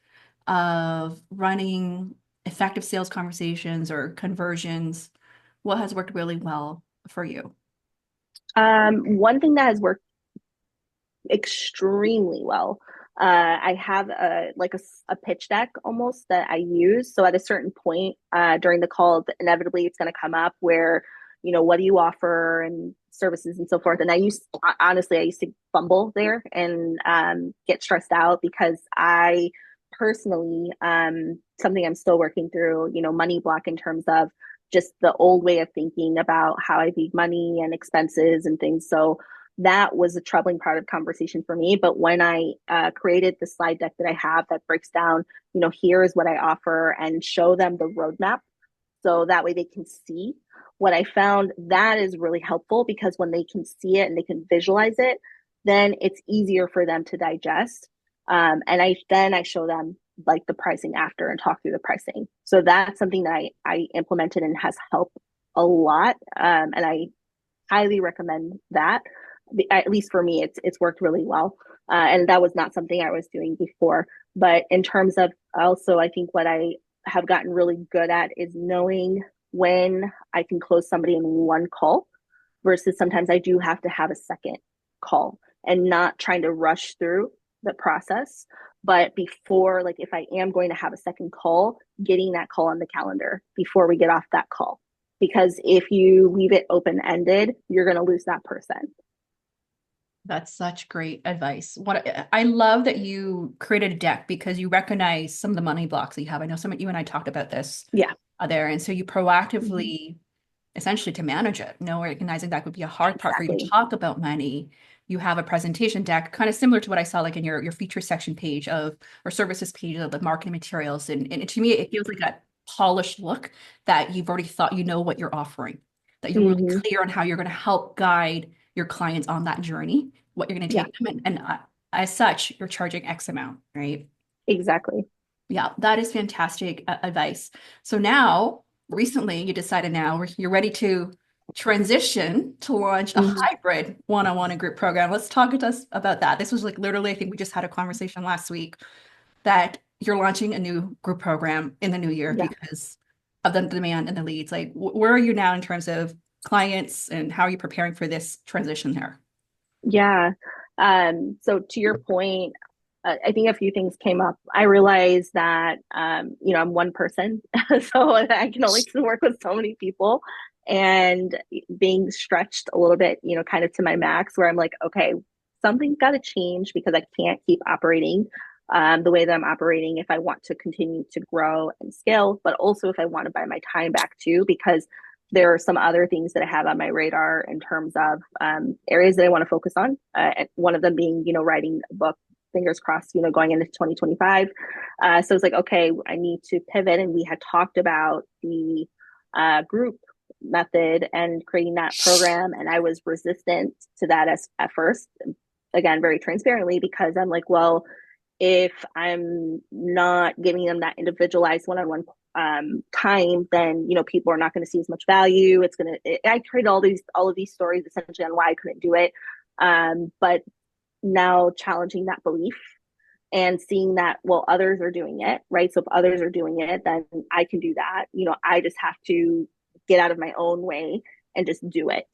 [SPEAKER 1] of running effective sales conversations or conversions? What has worked really well for you?
[SPEAKER 2] One thing that has worked extremely well. I have a pitch deck almost that I use. So at a certain point during the call, inevitably it's going to come up where, what do you offer and services and so forth. And I used to fumble there and get stressed out because I personally, something I'm still working through, money block in terms of just the old way of thinking about how I viewed money and expenses and things. So that was a troubling part of the conversation for me. But when I created the slide deck that I have that breaks down, here is what I offer and show them the roadmap. So that way they can see what I found that is really helpful because when they can see it and they can visualize it, then it's easier for them to digest. And I show them like the pricing after and talk through the pricing. So that's something that I implemented and has helped a lot. And I highly recommend that. At least for me, it's worked really well. And that was not something I was doing before. But in terms of also, I think what I have gotten really good at is knowing when I can close somebody in one call versus sometimes I do have to have a second call and not trying to rush through the process. But before, like if I am going to have a second call, getting that call on the calendar before we get off that call. Because if you leave it open ended, you're going to lose that person.
[SPEAKER 1] That's such great advice. What I love that you created a deck because you recognize some of the money blocks that you have. I know some of you and I talked about this
[SPEAKER 2] Yeah.
[SPEAKER 1] there. And so you
[SPEAKER 2] Mm-hmm.
[SPEAKER 1] proactively, essentially to manage it, recognizing that would be a hard part for you to
[SPEAKER 2] Exactly.
[SPEAKER 1] talk about money. You have a presentation deck, kind of similar to what I saw like in your feature section page of or services page of the marketing materials. And to me, it feels like a polished look that you've already thought you know what you're offering, that you're really
[SPEAKER 2] Mm-hmm.
[SPEAKER 1] clear on how you're going to help guide your clients on that journey, what you're going to
[SPEAKER 2] Yeah,
[SPEAKER 1] take them, as such, you're charging X amount, right?
[SPEAKER 2] exactly.
[SPEAKER 1] Yeah, that is fantastic advice. So now, recently, you decided now you're ready to transition to launch a
[SPEAKER 2] Mm-hmm.
[SPEAKER 1] hybrid one-on-one and group program. Let's talk to us about that. This was like literally, I think we just had a conversation last week that you're launching a new group program in the new year
[SPEAKER 2] Yeah.
[SPEAKER 1] because of the demand and the leads. Like, where are you now in terms of clients and how are you preparing for this transition there?
[SPEAKER 2] Yeah. So to your point, I think a few things came up. I realized that, I'm one person, so I can only work with so many people and being stretched a little bit, kind of to my max where I'm like, okay, something's got to change because I can't keep operating the way that I'm operating if I want to continue to grow and scale, but also if I want to buy my time back too, because there are some other things that I have on my radar in terms of areas that I want to focus on. And one of them being, writing a book, fingers crossed, going into 2025. So it's like, okay, I need to pivot. And we had talked about the group method and creating that program. And I was resistant to that at first, again, very transparently, because I'm like, well, if I'm not giving them that individualized one-on-one time, then people are not going to see as much value. It's gonna. I created all of these stories essentially on why I couldn't do it. But now challenging that belief and seeing that, well, others are doing it, right? So if others are doing it, then I can do that. I just have to get out of my own way and just do it.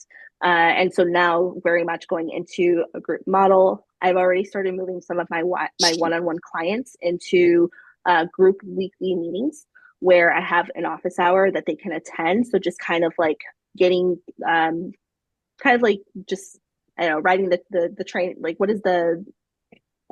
[SPEAKER 2] And so now, very much going into a group model, I've already started moving some of my one-on-one clients into group weekly meetings where I have an office hour that they can attend. So just kind of like getting, kind of like just I don't know, riding the train. Like, what is the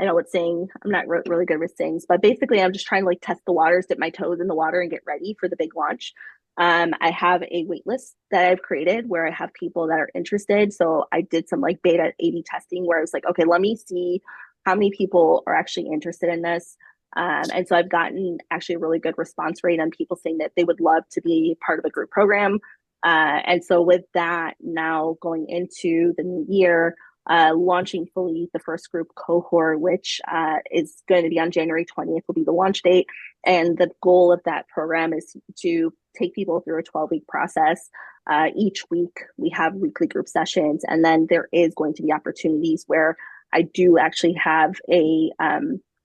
[SPEAKER 2] I know what saying. I'm not really good with sayings, but basically, I'm just trying to like test the waters, dip my toes in the water, and get ready for the big launch. I have a wait list that I've created where I have people that are interested. So I did some like beta A/B testing where I was like, okay, let me see how many people are actually interested in this. And so I've gotten actually a really good response rate on people saying that they would love to be part of a group program. And so with that, now going into the new year, launching fully the first group cohort, which is going to be on January 20th, will be the launch date. And the goal of that program is to take people through a 12-week process. Each week, we have weekly group sessions, and then there is going to be opportunities where I do actually have a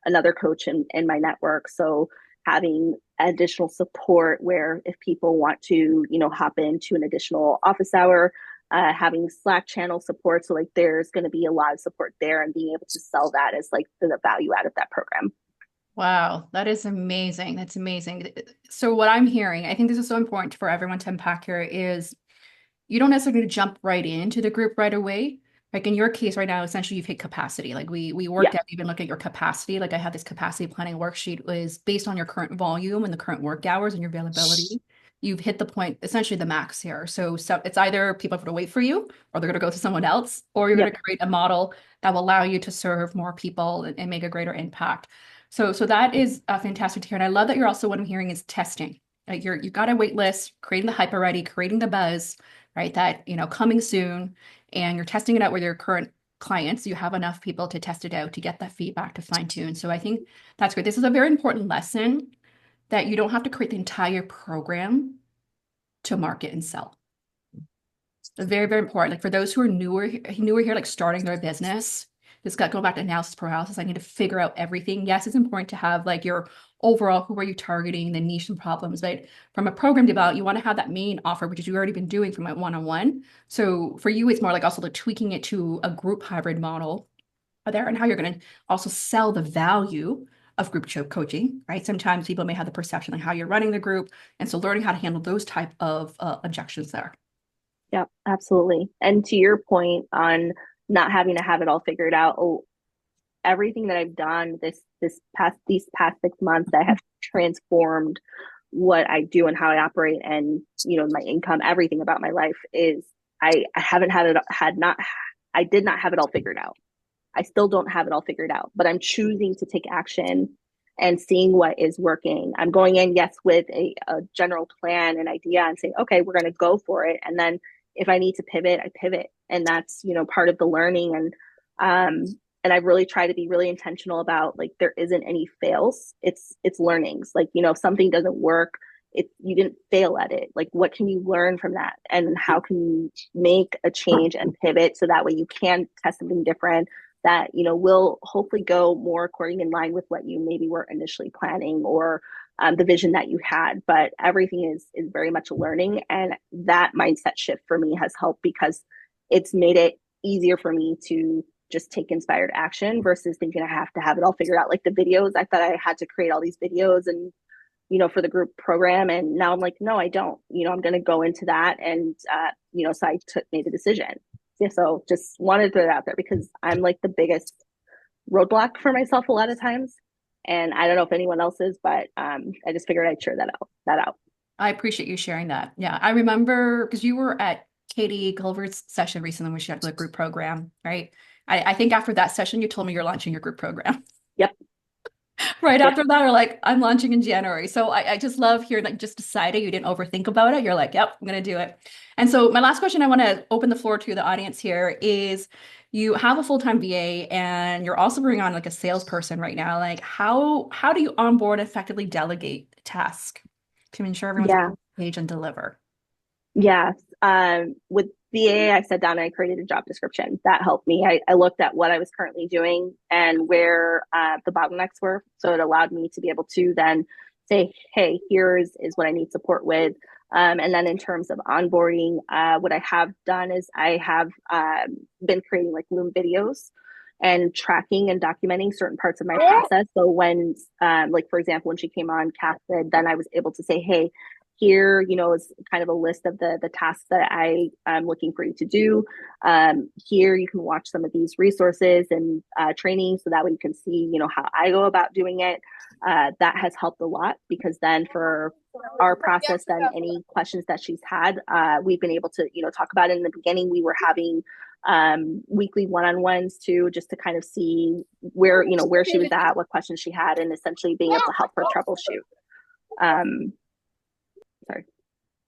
[SPEAKER 2] another coach in my network. So having additional support where if people want to, hop into an additional office hour, having Slack channel support. So like there's going to be a lot of support there and being able to sell that as like the value out of that program.
[SPEAKER 1] Wow, that is amazing. That's amazing. So what I'm hearing, I think this is so important for everyone to unpack here is you don't necessarily need to jump right into the group right away. Like in your case right now, essentially you've hit capacity. Like we worked
[SPEAKER 2] Yeah.
[SPEAKER 1] out even look at your capacity. Like I have this capacity planning worksheet is based on your current volume and the current work hours and your availability. You've hit the point, essentially the max here. So it's either people have to wait for you or they're going to go to someone else, or you're going
[SPEAKER 2] Yep.
[SPEAKER 1] to create a model that will allow you to serve more people and make a greater impact. So that is fantastic to hear. And I love that you're also what I'm hearing is testing. Like you've got a wait list, creating the hype already, creating the buzz, right? That, coming soon, and you're testing it out with your current clients. You have enough people to test it out to get that feedback to fine tune. So I think that's great. This is a very important lesson that you don't have to create the entire program to market and sell. It's very, very important. Like for those who are newer here, like starting their business, just got going back to analysis paralysis. I need to figure out everything. Yes, it's important to have like your overall who are you targeting, the niche and problems, but from a program development, you want to have that main offer, which is you've already been doing from a one-on-one. So for you, it's more like also like tweaking it to a group hybrid model there and how you're going to also sell the value of group coaching, right? Sometimes people may have the perception of how you're running the group. And so learning how to handle those type of objections there.
[SPEAKER 2] Yep, absolutely. And to your point on not having to have it all figured out, oh, everything that I've done these past 6 months that have transformed what I do and how I operate and my income, everything about my life is I haven't I did not have it all figured out. I still don't have it all figured out, but I'm choosing to take action and seeing what is working. I'm going in, yes, with a general plan and idea and saying, okay, we're going to go for it. And then if I need to pivot, I pivot. And that's, part of the learning. And I really try to be really intentional about like, there isn't any fails. It's learnings. Like, if something doesn't work, you didn't fail at it. Like, what can you learn from that? And how can you make a change and pivot so that way you can test something different that will hopefully go more according in line with what you maybe were initially planning or the vision that you had. But everything is very much a learning, and that mindset shift for me has helped because it's made it easier for me to just take inspired action versus thinking I have to have it all figured out. Like the videos, I thought I had to create all these videos and for the group program, and now I'm like, no, I don't. I'm going to go into that, and so made a decision. Yeah, so just wanted to throw it out there because I'm like the biggest roadblock for myself a lot of times. And I don't know if anyone else is, but I just figured I'd share that out.
[SPEAKER 1] I appreciate you sharing that. Yeah, I remember because you were at Katie Culver's session recently when she had the group program, right? I think after that session, you told me you're launching your group program.
[SPEAKER 2] Yep.
[SPEAKER 1] Right
[SPEAKER 2] Yep.
[SPEAKER 1] after that, you're like, I'm launching in January. So I just love hearing like just decided you didn't overthink about it. You're like, yep, I'm gonna do it. And so my last question I want to open the floor to the audience here is you have a full-time VA and you're also bringing on like a salesperson right now. Like how do you onboard and effectively delegate the task to ensure everyone's on
[SPEAKER 2] Yeah.
[SPEAKER 1] the page and deliver?
[SPEAKER 2] Yeah. With VA, I sat down and I created a job description that helped me. I looked at what I was currently doing and where the bottlenecks were. So it allowed me to be able to then say, hey, is what I need support with. And then in terms of onboarding, what I have done is I have been creating like Loom videos and tracking and documenting certain parts of my process. So when, like for example, when she came on CAFID, then I was able to say, hey, here, is kind of a list of the tasks that I am looking for you to do. Here, you can watch some of these resources and training, so that way you can see, how I go about doing it. That has helped a lot because then for our process, then any questions that she's had, we've been able to, talk about it. In the beginning. We were having weekly one-on-ones too, just to kind of see where she was at, what questions she had, and essentially being able to help her troubleshoot. Sorry,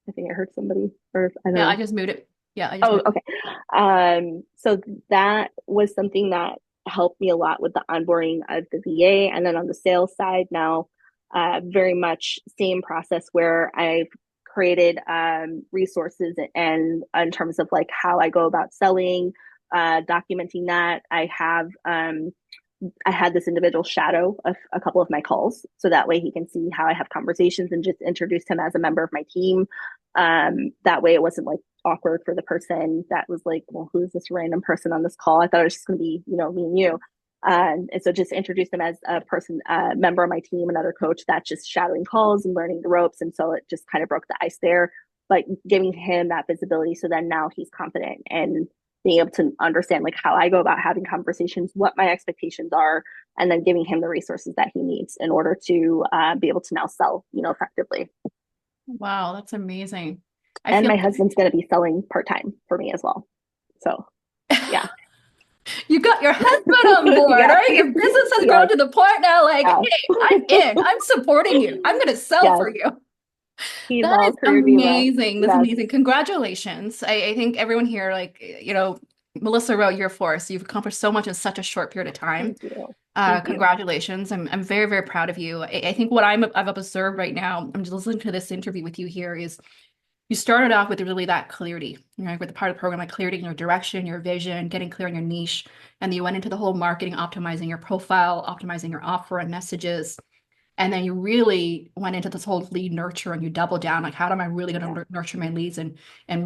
[SPEAKER 2] I think I heard somebody, or I don't
[SPEAKER 1] Yeah,
[SPEAKER 2] know.
[SPEAKER 1] I just muted. Yeah, I just
[SPEAKER 2] Oh,
[SPEAKER 1] muted.
[SPEAKER 2] okay. So that was something that helped me a lot with the onboarding of the VA. And then on the sales side now, very much same process where I've created resources and in terms of like how I go about selling, documenting that. I had this individual shadow a couple of my calls, so that way he can see how I have conversations and just introduced him as a member of my team. That way it wasn't like awkward for the person that was like, well, who's this random person on this call? I thought it was just going to be, me and you. And so just introduced him as a person, member of my team, another coach that's just shadowing calls and learning the ropes. And so it just kind of broke the ice there, but giving him that visibility. So then now he's confident and being able to understand like how I go about having conversations, what my expectations are, and then giving him the resources that he needs in order to be able to now sell, effectively.
[SPEAKER 1] Wow, that's amazing. I
[SPEAKER 2] And
[SPEAKER 1] feel
[SPEAKER 2] my
[SPEAKER 1] like
[SPEAKER 2] husband's going to be selling part time for me as well. So yeah,
[SPEAKER 1] you got your husband on board,
[SPEAKER 2] yeah,
[SPEAKER 1] right? Your business has grown
[SPEAKER 2] yes,
[SPEAKER 1] to the point now, like,
[SPEAKER 2] yeah,
[SPEAKER 1] hey, I'm in. I'm supporting you. I'm going to sell
[SPEAKER 2] yes.
[SPEAKER 1] for you.
[SPEAKER 2] He's
[SPEAKER 1] That
[SPEAKER 2] all
[SPEAKER 1] is
[SPEAKER 2] career diva.
[SPEAKER 1] amazing. That's
[SPEAKER 2] Yes,
[SPEAKER 1] amazing. Congratulations. I think everyone here, like, Melissa wrote your force. You've accomplished so much in such a short period of time.
[SPEAKER 2] thank you, thank you.
[SPEAKER 1] Congratulations. I'm very, very proud of you. I think what I've observed right now, I'm just listening to this interview with you here, is you started off with really that clarity, with the part of the program, like clarity in your direction, your vision, getting clear on your niche. And then you went into the whole marketing, optimizing your profile, optimizing your offer and messages. And then you really went into this whole lead nurture and you double down, like, how am I really going
[SPEAKER 2] Yeah,
[SPEAKER 1] to nurture my leads and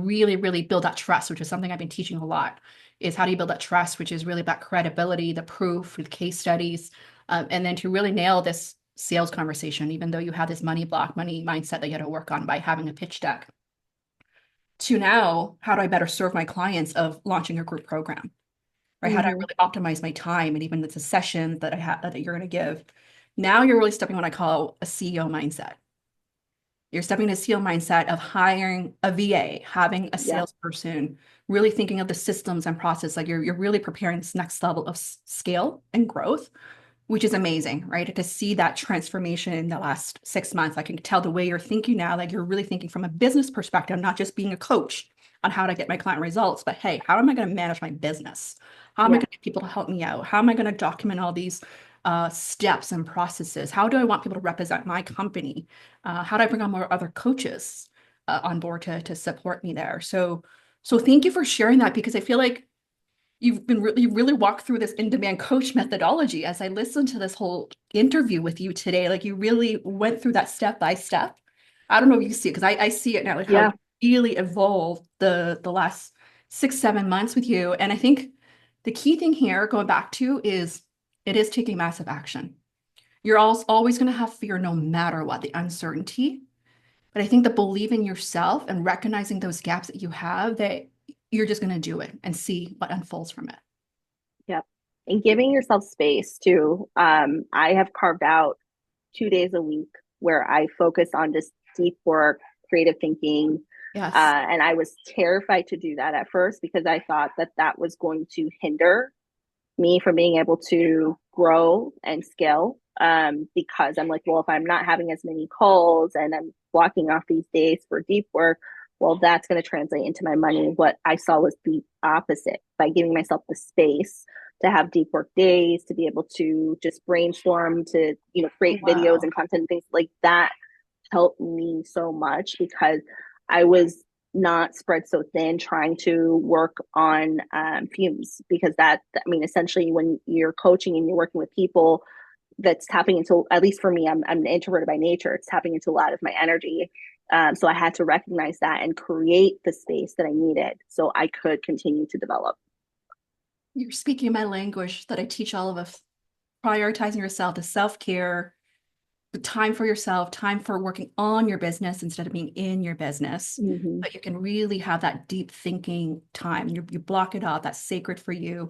[SPEAKER 1] really, really build that trust, which is something I've been teaching a lot, is how do you build that trust, which is really about credibility, the proof, the case studies, and then to really nail this sales conversation, even though you had this money block, money mindset that you had to work on by having a pitch deck, to now, how do I better serve my clients of launching a group program, right? How do I
[SPEAKER 2] mm-hmm.
[SPEAKER 1] really optimize my time and even the sessions that I have that you're going to give? Now you're really stepping what I call a CEO mindset. You're stepping into a CEO mindset of hiring a VA, having a
[SPEAKER 2] Yeah,
[SPEAKER 1] salesperson, really thinking of the systems and process. Like you're really preparing this next level of scale and growth, which is amazing, right? To see that transformation in the last 6 months, I can tell the way you're thinking now, like you're really thinking from a business perspective, not just being a coach on how to get my client results, but hey, how am I going to manage my business? How am I
[SPEAKER 2] yeah,
[SPEAKER 1] going to get people to help me out? How am I going to document all these steps and processes? How do I want people to represent my company? How do I bring on more other coaches on board to support me there? So thank you for sharing that because I feel like you really walked through this in-demand coach methodology as I listened to this whole interview with you today. Like you really went through that step by step. I don't know if you see it because I see it now, like how
[SPEAKER 2] yeah.
[SPEAKER 1] you really evolved the last 6, 7 months with you. And I think the key thing here, going back to, is it is taking massive action. You're always going to have fear no matter what, the uncertainty. But I think the believe in yourself and recognizing those gaps that you have, that you're just going to do it and see what unfolds from it.
[SPEAKER 2] Yep. And giving yourself space too. I have carved out 2 days a week where I focus on just deep work, creative thinking.
[SPEAKER 1] Yes.
[SPEAKER 2] And I was terrified to do that at first because I thought that that was going to hinder me from being able to grow and scale. Because I'm like, well, if I'm not having as many calls and I'm blocking off these days for deep work, well, that's going to translate into my money. What I saw was the opposite by giving myself the space to have deep work days, to be able to just brainstorm, to, create videos
[SPEAKER 1] Wow.
[SPEAKER 2] and content and things like that helped me so much because I was not spread so thin, trying to work on fumes, because that, I mean, essentially when you're coaching and you're working with people, that's tapping into, at least for me, I'm introverted by nature. It's tapping into a lot of my energy. So I had to recognize that and create the space that I needed so I could continue to develop.
[SPEAKER 1] You're speaking my language that I teach all of us. Prioritizing yourself, the self-care, the time for yourself, time for working on your business instead of being in your business.
[SPEAKER 2] Mm-hmm.
[SPEAKER 1] But you can really have that deep thinking time. You block it off. That's sacred for you.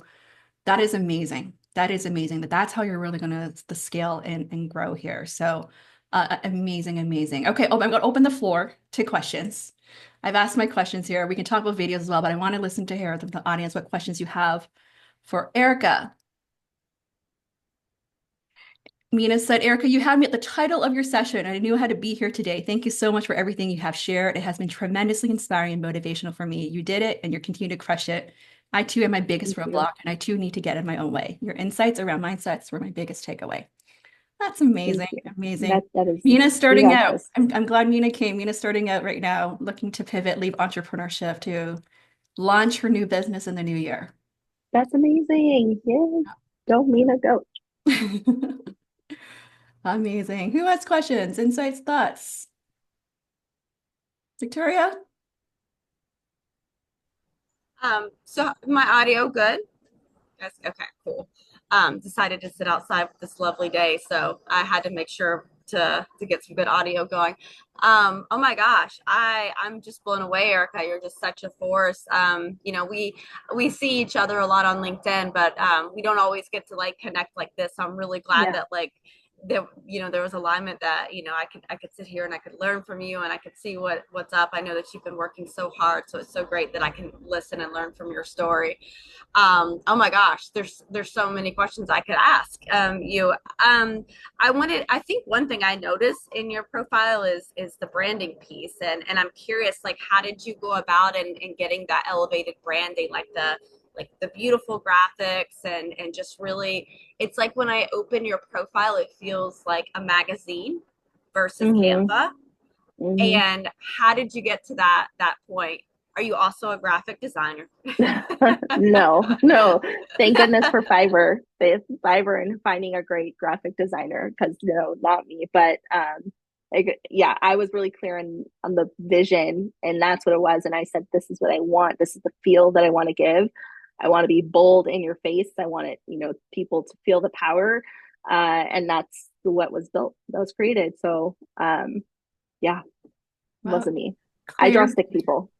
[SPEAKER 1] That is amazing. That is amazing. That's how you're really going to scale and grow here. So amazing, amazing. Okay. Oh, I'm going to open the floor to questions. I've asked my questions here. We can talk about videos as well, but I want to listen to hear the audience, what questions you have for Erica. Mina said, Erica, you had me at the title of your session, and I knew I had to be here today. Thank you so much for everything you have shared. It has been tremendously inspiring and motivational for me. You did it, and you're continuing to crush it. I too am my biggest
[SPEAKER 2] Thank you.
[SPEAKER 1] roadblock, and I too need to get in my own way. Your insights around mindsets were my biggest takeaway. That's
[SPEAKER 2] Thank
[SPEAKER 1] amazing.
[SPEAKER 2] you.
[SPEAKER 1] Amazing.
[SPEAKER 2] That is,
[SPEAKER 1] Mina's
[SPEAKER 2] we
[SPEAKER 1] starting
[SPEAKER 2] got
[SPEAKER 1] out.
[SPEAKER 2] this.
[SPEAKER 1] I'm glad Mina came. Mina's starting out right now, looking to pivot, leave entrepreneurship to launch her new business in the new year.
[SPEAKER 2] That's amazing. Yeah. Don't mean a goat.
[SPEAKER 1] Amazing. Who has questions, insights, thoughts? Victoria?
[SPEAKER 3] So my audio good? Yes. Okay, cool. Decided to sit outside with this lovely day, so I had to make sure to get some good audio going. Oh my gosh, I'm just blown away, Erica. You're just such a force. We see each other a lot on LinkedIn, but we don't always get to like connect like this. So I'm really glad
[SPEAKER 2] Yeah.
[SPEAKER 3] that like there was alignment that I could sit here and I could learn from you and I could see what's up. I know that you've been working so hard, so it's so great that I can listen and learn from your story. Oh my gosh, there's so many questions I could ask you. I think one thing I noticed in your profile is the branding piece, and I'm curious, like, how did you go about in getting that elevated branding, like the beautiful graphics and just really, it's like when I open your profile, it feels like a magazine versus
[SPEAKER 2] Mm-hmm.
[SPEAKER 3] Canva.
[SPEAKER 2] Mm-hmm.
[SPEAKER 3] And how did you get to that point? Are you also a graphic designer?
[SPEAKER 2] No, no. Thank goodness for Fiverr. Fiverr and finding a great graphic designer, because no, not me. But like, yeah, I was really clear on the vision, and that's what it was. And I said, this is what I want. This is the feel that I want to give. I want to be bold in your face. I want it, people to feel the power. And that's what was built, that was created. So yeah, it
[SPEAKER 1] Well,
[SPEAKER 2] wasn't me. I draw
[SPEAKER 1] clear.
[SPEAKER 2] stick people.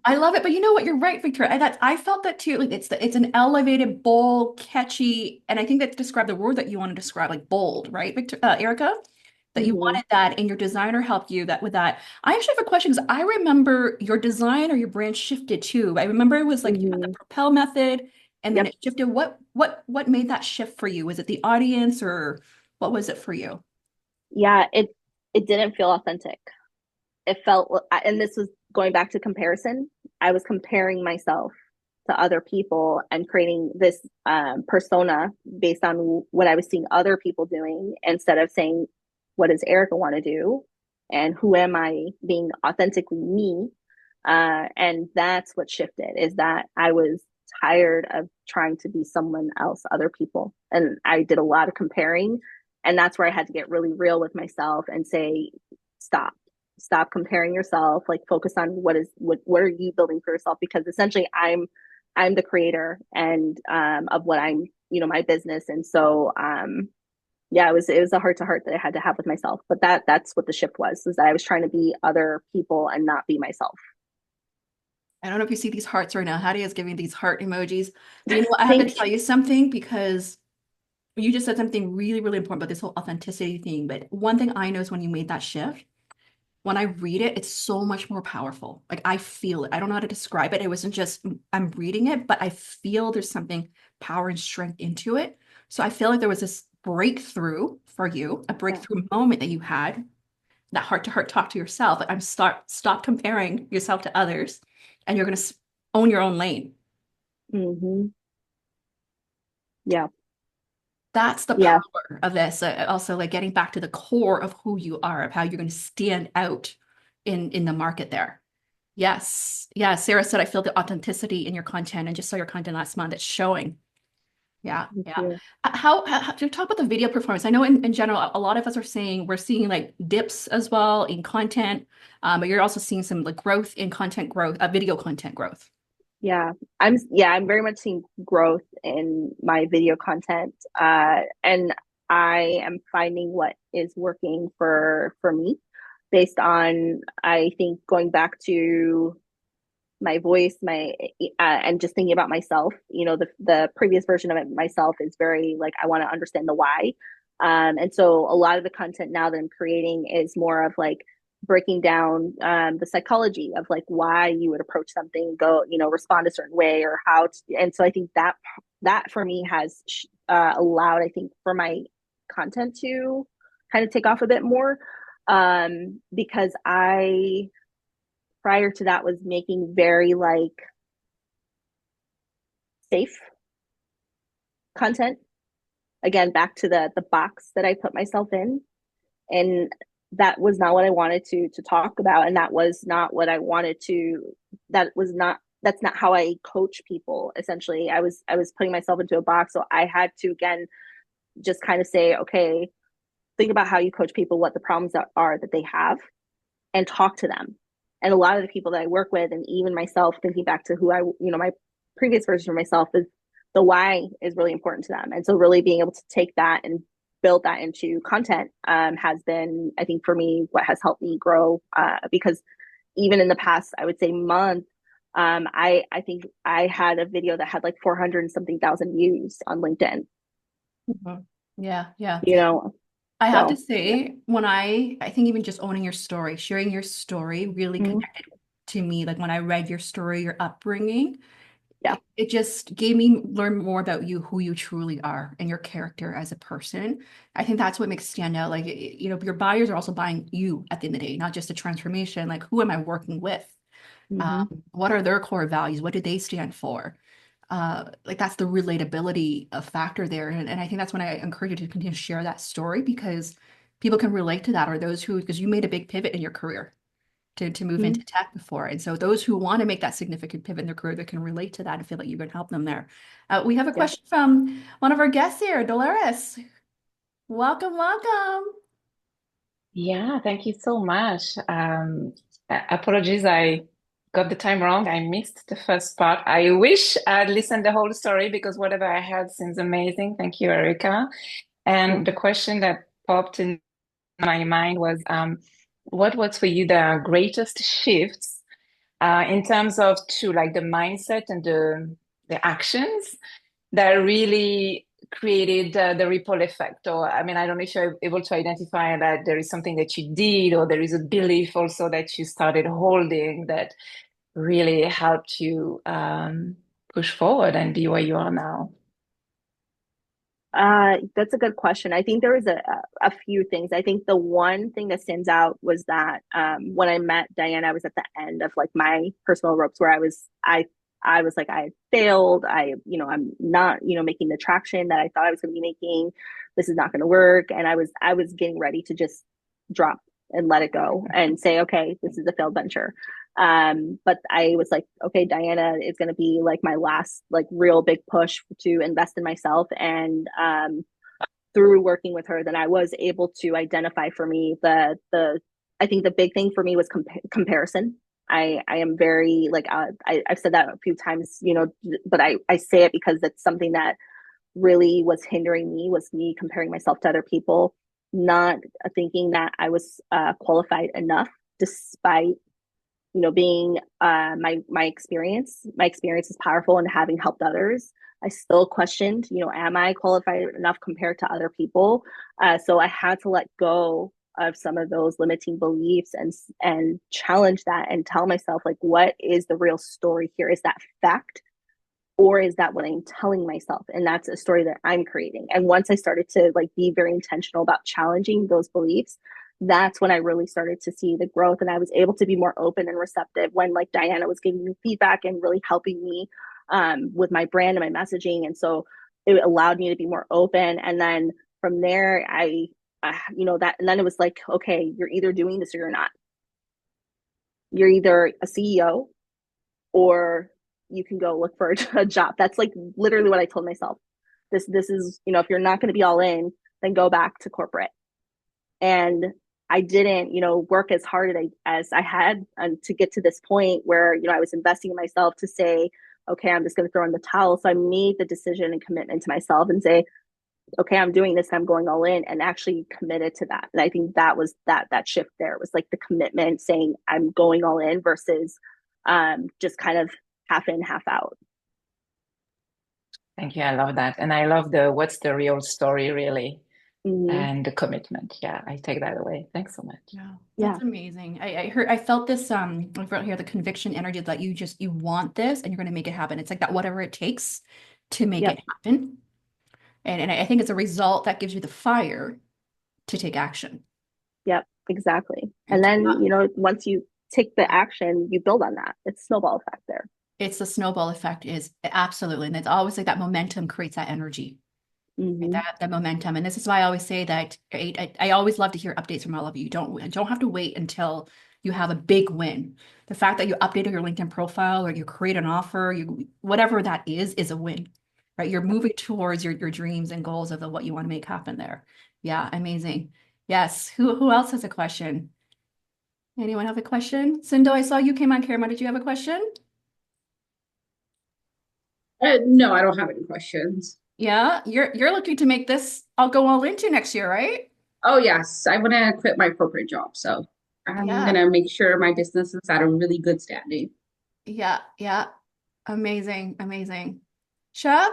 [SPEAKER 1] I love it, but you know what? You're right, Victoria. I felt that too. Like it's an elevated, bold, catchy, and I think that described the word that you want to describe, like bold, right, Victor, Erica? That you
[SPEAKER 2] Hmm.
[SPEAKER 1] wanted that, and your designer helped you that with that. I actually have a question because I remember your design or your brand shifted too. I remember it was like you had the
[SPEAKER 2] Hmm.
[SPEAKER 1] propel method, and then
[SPEAKER 2] Yep.
[SPEAKER 1] it shifted. What made that shift for you? Was it the audience, or what was it for you?
[SPEAKER 2] Yeah, it didn't feel authentic. It felt, and this was going back to comparison. I was comparing myself to other people and creating this persona based on what I was seeing other people doing, instead of saying, what does Erica want to do? And who am I, being authentically me? And that's what shifted, is that I was tired of trying to be someone else, other people. And I did a lot of comparing. And that's where I had to get really real with myself and say, stop. Stop comparing yourself. Like, focus on what are you building for yourself? Because essentially I'm the creator and of what I'm, my business. And so yeah, it was a heart to heart that I had to have with myself. But that's what the shift was that I was trying to be other people and not be myself.
[SPEAKER 1] I don't know if you see these hearts right now. Hattie is giving these heart emojis. But you know what? I have to
[SPEAKER 2] Thank
[SPEAKER 1] tell you something because you just said something really, really important about this whole authenticity thing. But one thing I know is when you made that shift, when I read it, it's so much more powerful. Like I feel it. I don't know how to describe it. It wasn't just I'm reading it, but I feel there's something power and strength into it. So I feel like there was this breakthrough for you, a
[SPEAKER 2] you.
[SPEAKER 1] breakthrough moment that you had, that heart to heart talk to yourself. Like I'm stop comparing yourself to others, and you're gonna own your own lane.
[SPEAKER 2] Yeah. Hmm. Yeah.
[SPEAKER 1] That's the
[SPEAKER 2] Yeah.
[SPEAKER 1] power of this. Also, like getting back to the core of who you are, of how you're going to stand out in the market there. Yes. Yeah. Sarah said, I feel the authenticity in your content and just saw your content last month. It's showing. Yeah.
[SPEAKER 2] Thank
[SPEAKER 1] Yeah.
[SPEAKER 2] you.
[SPEAKER 1] How to talk about the video performance? I know in general, a lot of us are saying we're seeing like dips as well in content, but you're also seeing some like growth in content growth, video content growth.
[SPEAKER 2] I'm very much seeing growth in my video content. And I am finding what is working for me based on, I think, going back to my voice, my and just thinking about myself. The previous version of it myself is very like, I want to understand the why. And so a lot of the content now that I'm creating is more of like breaking down the psychology of like why you would approach something, go, respond a certain way, or how to. And so I think that for me has allowed, I think, for my content to kind of take off a bit more, because I prior to that was making very like safe content. Again, back to the box that I put myself in. And that was not what I wanted to talk about. And that was not what I wanted to, that's not how I coach people. Essentially, I was putting myself into a box. So I had to, again, just kind of say, okay, think about how you coach people, what the problems are that they have, and talk to them. And a lot of the people that I work with, and even myself, thinking back to who my previous version of myself, is the why is really important to them. And so really being able to take that and build that into content has been, I think, for me, what has helped me grow, because even in the past, I would say month, I think I had a video that had like 400 and something thousand views on LinkedIn.
[SPEAKER 1] Mhm. Yeah, yeah.
[SPEAKER 2] You know,
[SPEAKER 1] I have to
[SPEAKER 2] so yeah.
[SPEAKER 1] say, when I think even just owning your story, sharing your story really
[SPEAKER 2] Mm-hmm.
[SPEAKER 1] connected to me. Like when I read your story, your upbringing,
[SPEAKER 2] Yeah.
[SPEAKER 1] it just gave me learn more about you, who you truly are, and your character as a person. I think that's what makes stand out. Like, your buyers are also buying you at the end of the day, not just a transformation. Like, who am I working with?
[SPEAKER 2] Mm-hmm.
[SPEAKER 1] What are their core values? What do they stand for? Like that's the relatability of factor there. And I think that's when I encourage you to continue to share that story because people can relate to that, or those who, because you made a big pivot in your career to move
[SPEAKER 2] Mm-hmm.
[SPEAKER 1] into tech before. And so those who want to make that significant pivot in their career, that can relate to that and feel like you can help them there. We have a
[SPEAKER 2] Yeah.
[SPEAKER 1] question from one of our guests here, Dolores. Welcome, welcome.
[SPEAKER 4] Yeah, thank you so much. Apologies, I got the time wrong. I missed the first part. I wish I'd listened the whole story because whatever I heard seems amazing. Thank you, Erica. And the question that popped in my mind was, what was for you the greatest shifts in terms of to like the mindset and the actions that really created the ripple effect? Or, I mean, I don't know if you're able to identify that there is something that you did, or there is a belief also that you started holding that really helped you push forward and be where you are now.
[SPEAKER 2] That's a good question. I think there was a few things. I think the one thing that stands out was that when I met Diana, I was at the end of like my personal ropes where I was like, I had failed. I'm not, making the traction that I thought I was going to be making. This is not going to work. And I was getting ready to just drop and let it go and say, okay, this is a failed venture. But I was like, okay, Diana is going to be like my last like real big push to invest in myself. And through working with her, then I was able to identify for me I think the big thing for me was comparison. I am very like I've said that a few times, but I say it because it's something that really was hindering me, was me comparing myself to other people, not thinking that I was qualified enough, despite being my experience is powerful and having helped others. I still questioned, am I qualified enough compared to other people? So I had to let go of some of those limiting beliefs and challenge that and tell myself like, what is the real story here? Is that fact, or is that what I'm telling myself? And that's a story that I'm creating. And once I started to like be very intentional about challenging those beliefs, that's when I really started to see the growth. And I was able to be more open and receptive when like Diana was giving me feedback and really helping me with my brand and my messaging. And so it allowed me to be more open. And then from there, that, and then it was like, okay, you're either doing this or you're not. you're either a CEO or you can go look for a job. That's like literally what I told myself. This is, if you're not going to be all in, then go back to corporate. And I didn't, work as hard as I had to get to this point where, I was investing in myself to say, okay, I'm just going to throw in the towel. So I made the decision and commitment to myself and say, okay, I'm doing this, I'm going all in, and actually committed to that. And I think that was that shift there was like the commitment saying I'm going all in versus just kind of half in, half out.
[SPEAKER 4] Thank you. I love that. And I love the what's the real story, really,
[SPEAKER 2] Mm-hmm.
[SPEAKER 4] and the commitment. Yeah, I take that away. Thanks so much.
[SPEAKER 1] Yeah,
[SPEAKER 2] Yeah.
[SPEAKER 1] that's amazing. I felt this, I felt here the conviction energy that you want this and you're going to make it happen. It's like that, whatever it takes to make
[SPEAKER 2] Yep.
[SPEAKER 1] it happen. And I think it's a result that gives you the fire to take action.
[SPEAKER 2] Yep, exactly. And then, once you take the action, you build on that. It's snowball effect there.
[SPEAKER 1] It's the snowball effect is absolutely. And it's always like that momentum creates that energy, right?
[SPEAKER 2] Mm-hmm.
[SPEAKER 1] That momentum. And this is why I always say that I always love to hear updates from all of you. You don't have to wait until you have a big win. The fact that you updated your LinkedIn profile or you create an offer, whatever that is a win, right? You're moving towards your dreams and goals of what you want to make happen there. Yeah, amazing. Yes. Who else has a question? Anyone have a question? Sindo, I saw you came on camera. Did you have a question?
[SPEAKER 5] No, I don't have any questions.
[SPEAKER 1] Yeah, you're looking to make this I'll go all into next year, right?
[SPEAKER 5] Oh, yes, I want to quit my corporate job, so I'm
[SPEAKER 1] Yeah,
[SPEAKER 5] gonna make sure my business is at a really good standing.
[SPEAKER 1] yeah. Amazing, amazing. Shav?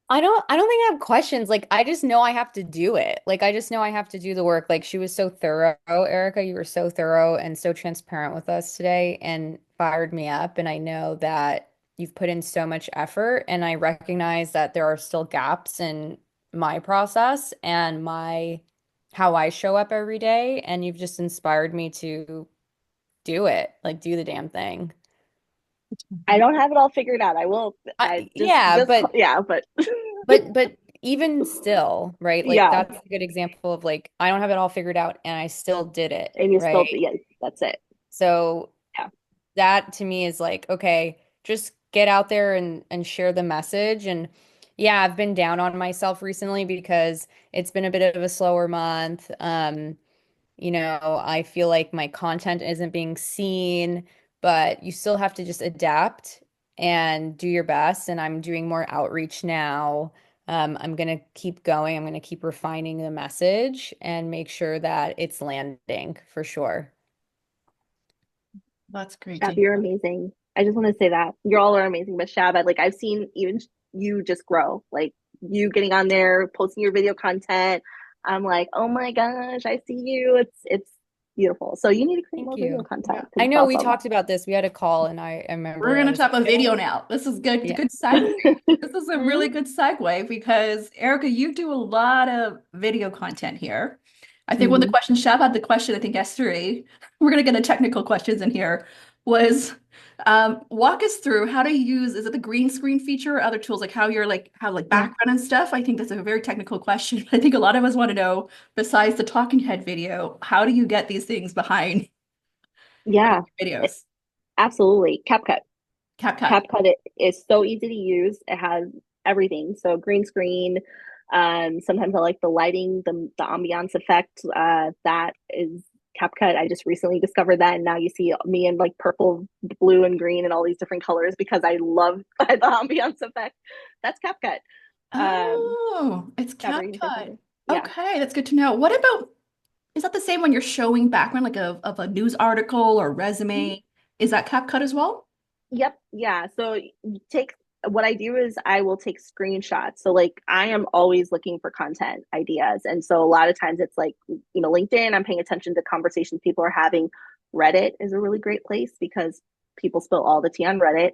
[SPEAKER 6] I don't think I have questions. Like I just know I have to do it. Like I just know I have to do the work. Like she was so thorough, Erica. You were so thorough and so transparent with us today and fired me up. And I know that you've put in so much effort and I recognize that there are still gaps in my process and my how I show up every day. And you've just inspired me to do it. Like do the damn thing.
[SPEAKER 2] I don't have it all figured out. I will. I
[SPEAKER 6] Yeah, but
[SPEAKER 2] yeah, but
[SPEAKER 6] But even still, right? Like
[SPEAKER 2] yeah,
[SPEAKER 6] that's a good example of like I don't have it all figured out and I still did it,
[SPEAKER 2] and you still,
[SPEAKER 6] right?
[SPEAKER 2] yeah, that's it.
[SPEAKER 6] So
[SPEAKER 2] Yeah.
[SPEAKER 6] that to me is like, okay, just get out there and share the message. And yeah, I've been down on myself recently because it's been a bit of a slower month. I feel like my content isn't being seen, but you still have to just adapt and do your best. And I'm doing more outreach now. I'm going to keep going. I'm going to keep refining the message and make sure that it's landing for sure.
[SPEAKER 1] That's great to
[SPEAKER 2] Shab, you're
[SPEAKER 1] hear.
[SPEAKER 2] amazing. I just want to say that you all are amazing, but Shab, I've seen even you just grow, like you getting on there, posting your video content. I'm like, oh my gosh, I see you. It's beautiful. So you need to create
[SPEAKER 6] Thank
[SPEAKER 2] more video
[SPEAKER 6] you.
[SPEAKER 1] Yeah.
[SPEAKER 2] content because
[SPEAKER 6] I
[SPEAKER 2] it's
[SPEAKER 6] know we
[SPEAKER 2] awesome.
[SPEAKER 6] talked about this. We had a call and I
[SPEAKER 1] We're
[SPEAKER 6] remember I
[SPEAKER 1] gonna
[SPEAKER 6] was
[SPEAKER 1] talk
[SPEAKER 6] like,
[SPEAKER 1] about video now. This is good,
[SPEAKER 6] yeah.
[SPEAKER 1] good segue. This is a really
[SPEAKER 6] Mhm.
[SPEAKER 1] good segue because Erica, you do a lot of video content here. I think one of the
[SPEAKER 2] Mhm.
[SPEAKER 1] questions Shab had the question, I think yesterday, we're gonna get the technical questions in here, was walk us through how to use, is it the green screen feature or other tools like how you're like have like
[SPEAKER 2] Yeah.
[SPEAKER 1] background and stuff? I think that's a very technical question. I think a lot of us want to know, besides the talking head video, how do you get these things behind
[SPEAKER 2] Yeah,
[SPEAKER 1] videos?
[SPEAKER 2] absolutely. CapCut.
[SPEAKER 1] CapCut.
[SPEAKER 2] CapCut is so easy to use. It has everything. So green screen. Sometimes I like the lighting, the ambiance effect. That is CapCut. I just recently discovered that, and now you see me in like purple, blue, and green, and all these different colors because I love the ambiance effect. That's CapCut.
[SPEAKER 1] Oh, it's
[SPEAKER 2] Everything
[SPEAKER 1] CapCut.
[SPEAKER 2] different. Yeah.
[SPEAKER 1] Okay, that's good to know. What about, is that the same when you're showing background like of a news article or resume? Is that CapCut as well?
[SPEAKER 2] Yep. Yeah. So you take what I do is I will take screenshots. So like I am always looking for content ideas. And so a lot of times it's like, LinkedIn, I'm paying attention to conversations people are having. Reddit is a really great place because people spill all the tea on Reddit.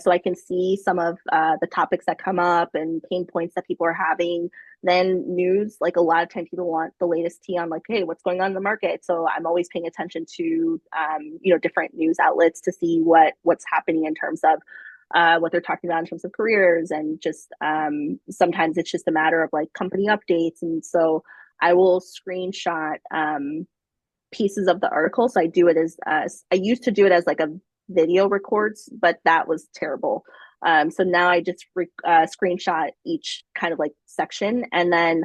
[SPEAKER 2] So I can see some of the topics that come up and pain points that people are having. Then news, like a lot of times people want the latest tea on like, hey, what's going on in the market. So I'm always paying attention to different news outlets to see what's happening in terms of what they're talking about in terms of careers and just sometimes it's just a matter of like company updates. And so I will screenshot pieces of the article. So I do it as I used to do it as like a video records, but that was terrible. So now I just screenshot each kind of like section, and then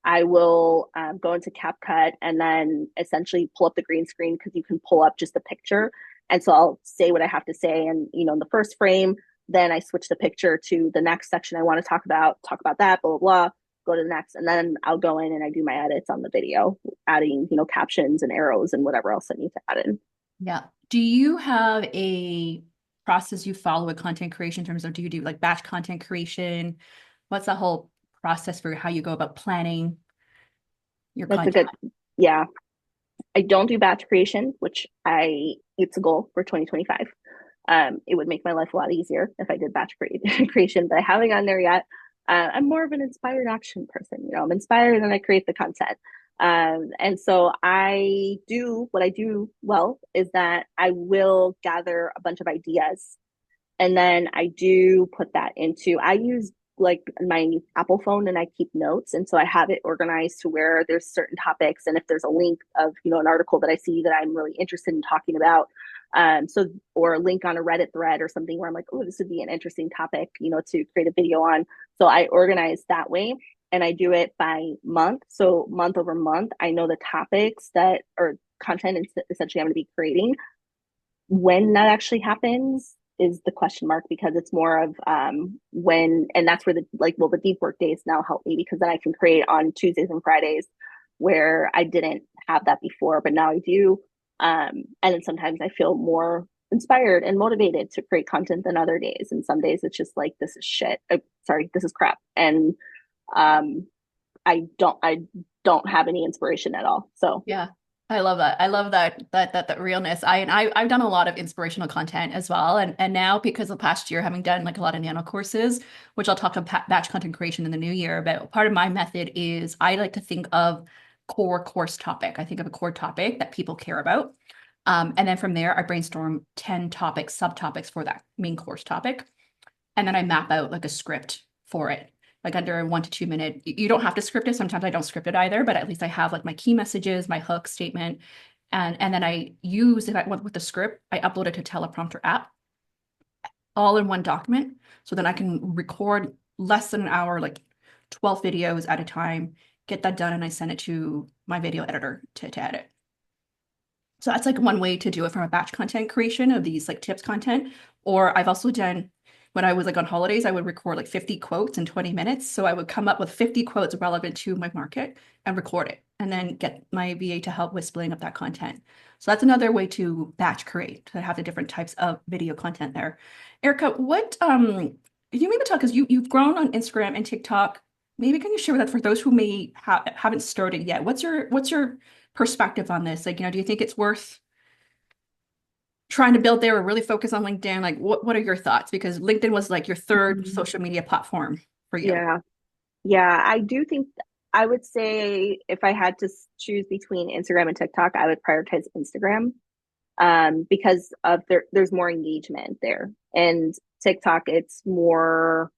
[SPEAKER 2] I will go into CapCut and then essentially pull up the green screen, because you can pull up just the picture. And so I'll say what I have to say, and in the first frame, then I switch the picture to the next section I want to talk about that, blah blah blah. Go to the next, and then I'll go in and I do my edits on the video, adding captions and arrows and whatever else I need to add in.
[SPEAKER 1] Yeah. Do you have a process you follow with content creation in terms of, do you do like batch content creation? What's the whole process for how you go about planning your
[SPEAKER 2] That's
[SPEAKER 1] content?
[SPEAKER 2] yeah. I don't do batch creation, which it's a goal for 2025. It would make my life a lot easier if I did batch creation, but I haven't gotten there yet. I'm more of an inspired action person. I'm inspired and I create the content. And so what I do well is that I will gather a bunch of ideas, and then I do put that I use like my Apple phone, and I keep notes. And so I have it organized to where there's certain topics. And if there's a link of, an article that I see that I'm really interested in talking about, or a link on a Reddit thread or something where I'm like, oh, this would be an interesting topic, to create a video on. So I organize that way, and I do it by month. So month over month, I know the topics that or content essentially I'm going to be creating. When that actually happens is the question mark, because it's more of when, and that's where the deep work days now help me, because then I can create on Tuesdays and Fridays, where I didn't have that before, but now I do. And then sometimes I feel more inspired and motivated to create content than other days. And some days it's just like, this is shit. This is crap. And I don't have any inspiration at all. So
[SPEAKER 1] yeah. I love that. I love that realness. I've done a lot of inspirational content as well. And now, because of the past year, having done like a lot of nano courses, which I'll talk about batch content creation in the new year, but part of my method is I like to think of core course topic. I think of a core topic that people care about. And then from there, I brainstorm 10 topics, subtopics for that main course topic. And then I map out like a script for it, like under a 1 to 2 minute. You don't have to script it. Sometimes I don't script it either, but at least I have like my key messages, my hook statement. And then I use, if I went with the script, I upload it to teleprompter app, all in one document. So then I can record less than an hour, like 12 videos at a time, get that done, and I send it to my video editor to edit. So that's like one way to do it from a batch content creation of these like tips content. Or I've also done, when I was like on holidays, I would record like 50 quotes in 20 minutes. So I would come up with 50 quotes relevant to my market and record it, and then get my VA to help with splitting up that content. So that's another way to batch create, to have the different types of video content there. Erica, what you maybe talk, because you've grown on Instagram and TikTok. Maybe can you share with that for those who may haven't started yet? What's your perspective on this? Like, do you think it's worth trying to build there, or really focus on LinkedIn? Like, what are your thoughts? Because LinkedIn was like your third social media platform for you.
[SPEAKER 2] Yeah, I do think I would say if I had to choose between Instagram and TikTok, I would prioritize Instagram, because of there's more engagement there. And TikTok, it's more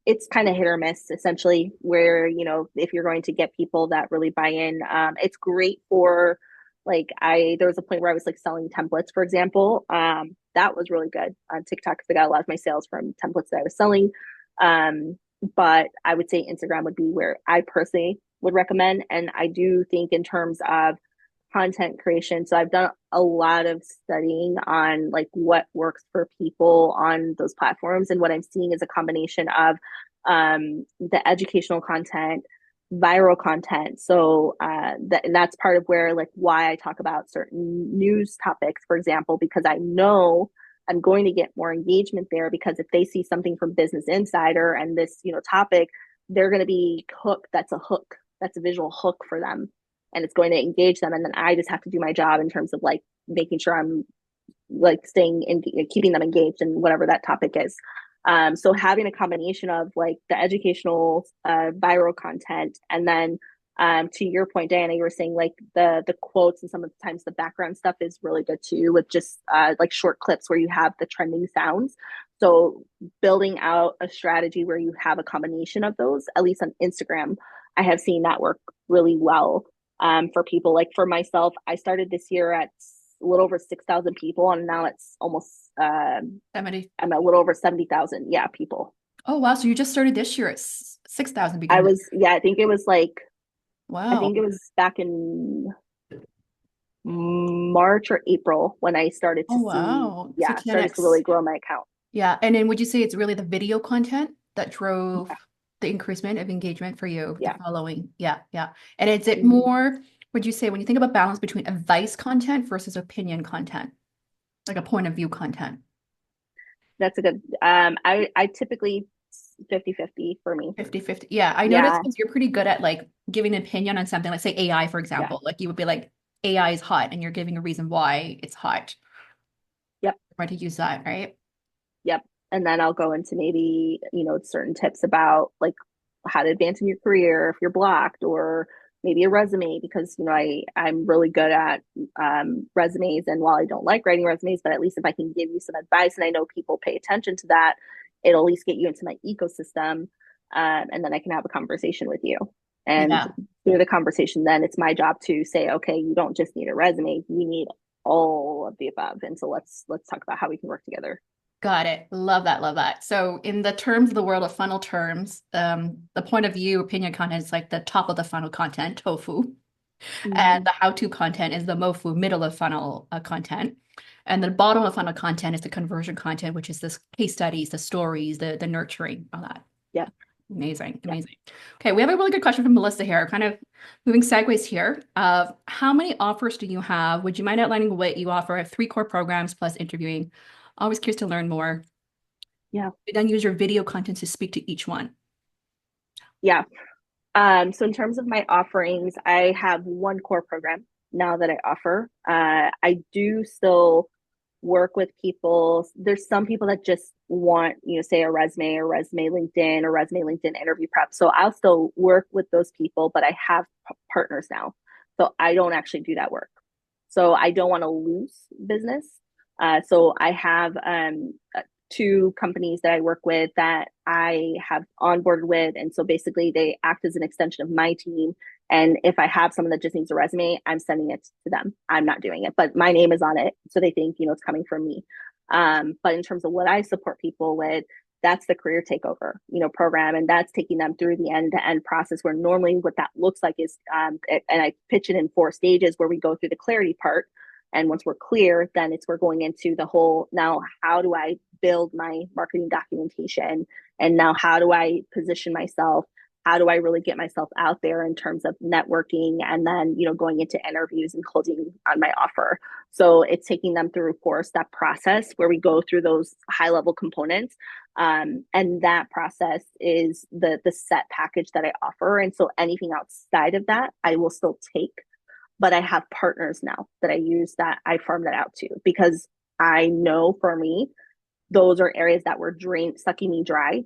[SPEAKER 2] it's kind of hit or miss, essentially, where if you're going to get people that really buy in, it's great for there was a point where I was like selling templates, for example. That was really good on TikTok, because I got a lot of my sales from templates that I was selling. But I would say Instagram would be where I personally would recommend. And I do think in terms of content creation, so I've done a lot of studying on like what works for people on those platforms. And what I'm seeing is a combination of the educational content, viral content. So and that's part of where why I talk about certain news topics, for example, because I know I'm going to get more engagement there, because if they see something from Business Insider and this topic, they're going to be hooked. That's a visual hook for them, and it's going to engage them. And then I just have to do my job in terms of making sure I'm staying in, keeping them engaged in whatever that topic is. So having a combination of the educational viral content, and then to your point, Diana, you were saying the quotes, and sometimes the background stuff is really good too, with just short clips where you have the trending sounds. So building out a strategy where you have a combination of those, at least on Instagram, I have seen that work really well. for people. Like for myself, I started this year at a little over 6,000 people, and now it's almost
[SPEAKER 1] 70.
[SPEAKER 2] I'm a little over 70,000, yeah, people.
[SPEAKER 1] Oh, wow. So you just started this year at 6,000
[SPEAKER 2] I
[SPEAKER 1] beginning.
[SPEAKER 2] was, yeah, I think it was
[SPEAKER 1] Wow.
[SPEAKER 2] back in March or April when I started to
[SPEAKER 1] Oh,
[SPEAKER 2] see,
[SPEAKER 1] wow. So
[SPEAKER 2] started to
[SPEAKER 1] 10x.
[SPEAKER 2] really grow my account.
[SPEAKER 1] Yeah. And then would you say it's really the video content that drove
[SPEAKER 2] Yeah,
[SPEAKER 1] the increasement of engagement for you, the
[SPEAKER 2] yeah.
[SPEAKER 1] following? Yeah, yeah. And is it
[SPEAKER 2] Mhm.
[SPEAKER 1] more, would you say, when you think about balance between advice content versus opinion content, like a point of view content?
[SPEAKER 2] That's a good, I typically 50-50 for me.
[SPEAKER 1] 50-50. Yeah, I noticed
[SPEAKER 2] Yeah,
[SPEAKER 1] because you're pretty good at like giving an opinion on something, like say AI, for
[SPEAKER 2] yeah,
[SPEAKER 1] example. Like you would be like, AI is hot, and you're giving a reason why it's hot.
[SPEAKER 2] yep,
[SPEAKER 1] Try to use that, right?
[SPEAKER 2] yep. And then I'll go into maybe, certain tips about like how to advance in your career if you're blocked, or maybe a resume, because, I'm really good at resumes. And while I don't like writing resumes, but at least if I can give you some advice and I know people pay attention to that, it'll at least get you into my ecosystem. And then I can have a conversation with you. And
[SPEAKER 1] Yeah.
[SPEAKER 2] through the conversation, then it's my job to say, okay, you don't just need a resume, you need all of the above. And so let's talk about how we can work together.
[SPEAKER 1] Got it. Love that. Love that. So in the terms of the world of funnel terms, the point of view opinion content is like the top of the funnel content, tofu. And
[SPEAKER 2] Mm-hmm.
[SPEAKER 1] the how-to content is the MOFU, middle of funnel content. And the bottom of funnel content is the conversion content, which is this case studies, the stories, the nurturing, all that.
[SPEAKER 2] Yeah.
[SPEAKER 1] Amazing,
[SPEAKER 2] Yeah.
[SPEAKER 1] amazing. Okay, we have a really good question from Melissa here, kind of moving sideways here. Of how many offers do you have? Would you mind outlining what you offer? I have 3 core programs plus interviewing. Always curious to learn more.
[SPEAKER 2] Yeah.
[SPEAKER 1] You then use your video content to speak to each one.
[SPEAKER 2] Yeah. So in terms of my offerings, I have one core program now that I offer. I do still work with people. There's some people that just want, say a resume LinkedIn, or resume LinkedIn interview prep. So I'll still work with those people, but I have partners now. So I don't actually do that work. So I don't want to lose business. So I have 2 companies that I work with that I have onboarded with. And so basically they act as an extension of my team. And if I have someone that just needs a resume, I'm sending it to them. I'm not doing it, but my name is on it. So they think, it's coming from me. But in terms of what I support people with, that's the career takeover, program. And that's taking them through the end-to-end process, where normally what that looks like is, and I pitch it in 4 stages, where we go through the clarity part. And once we're clear, then we're going into the whole, now how do I build my marketing documentation? And now how do I position myself? How do I really get myself out there in terms of networking, and then, going into interviews and closing on my offer? So it's taking them through a 4-step process where we go through those high level components. And that process is the set package that I offer. And so anything outside of that, I will still take, but I have partners now that I use, that I farm that out to, because I know for me, those are areas that were sucking me dry.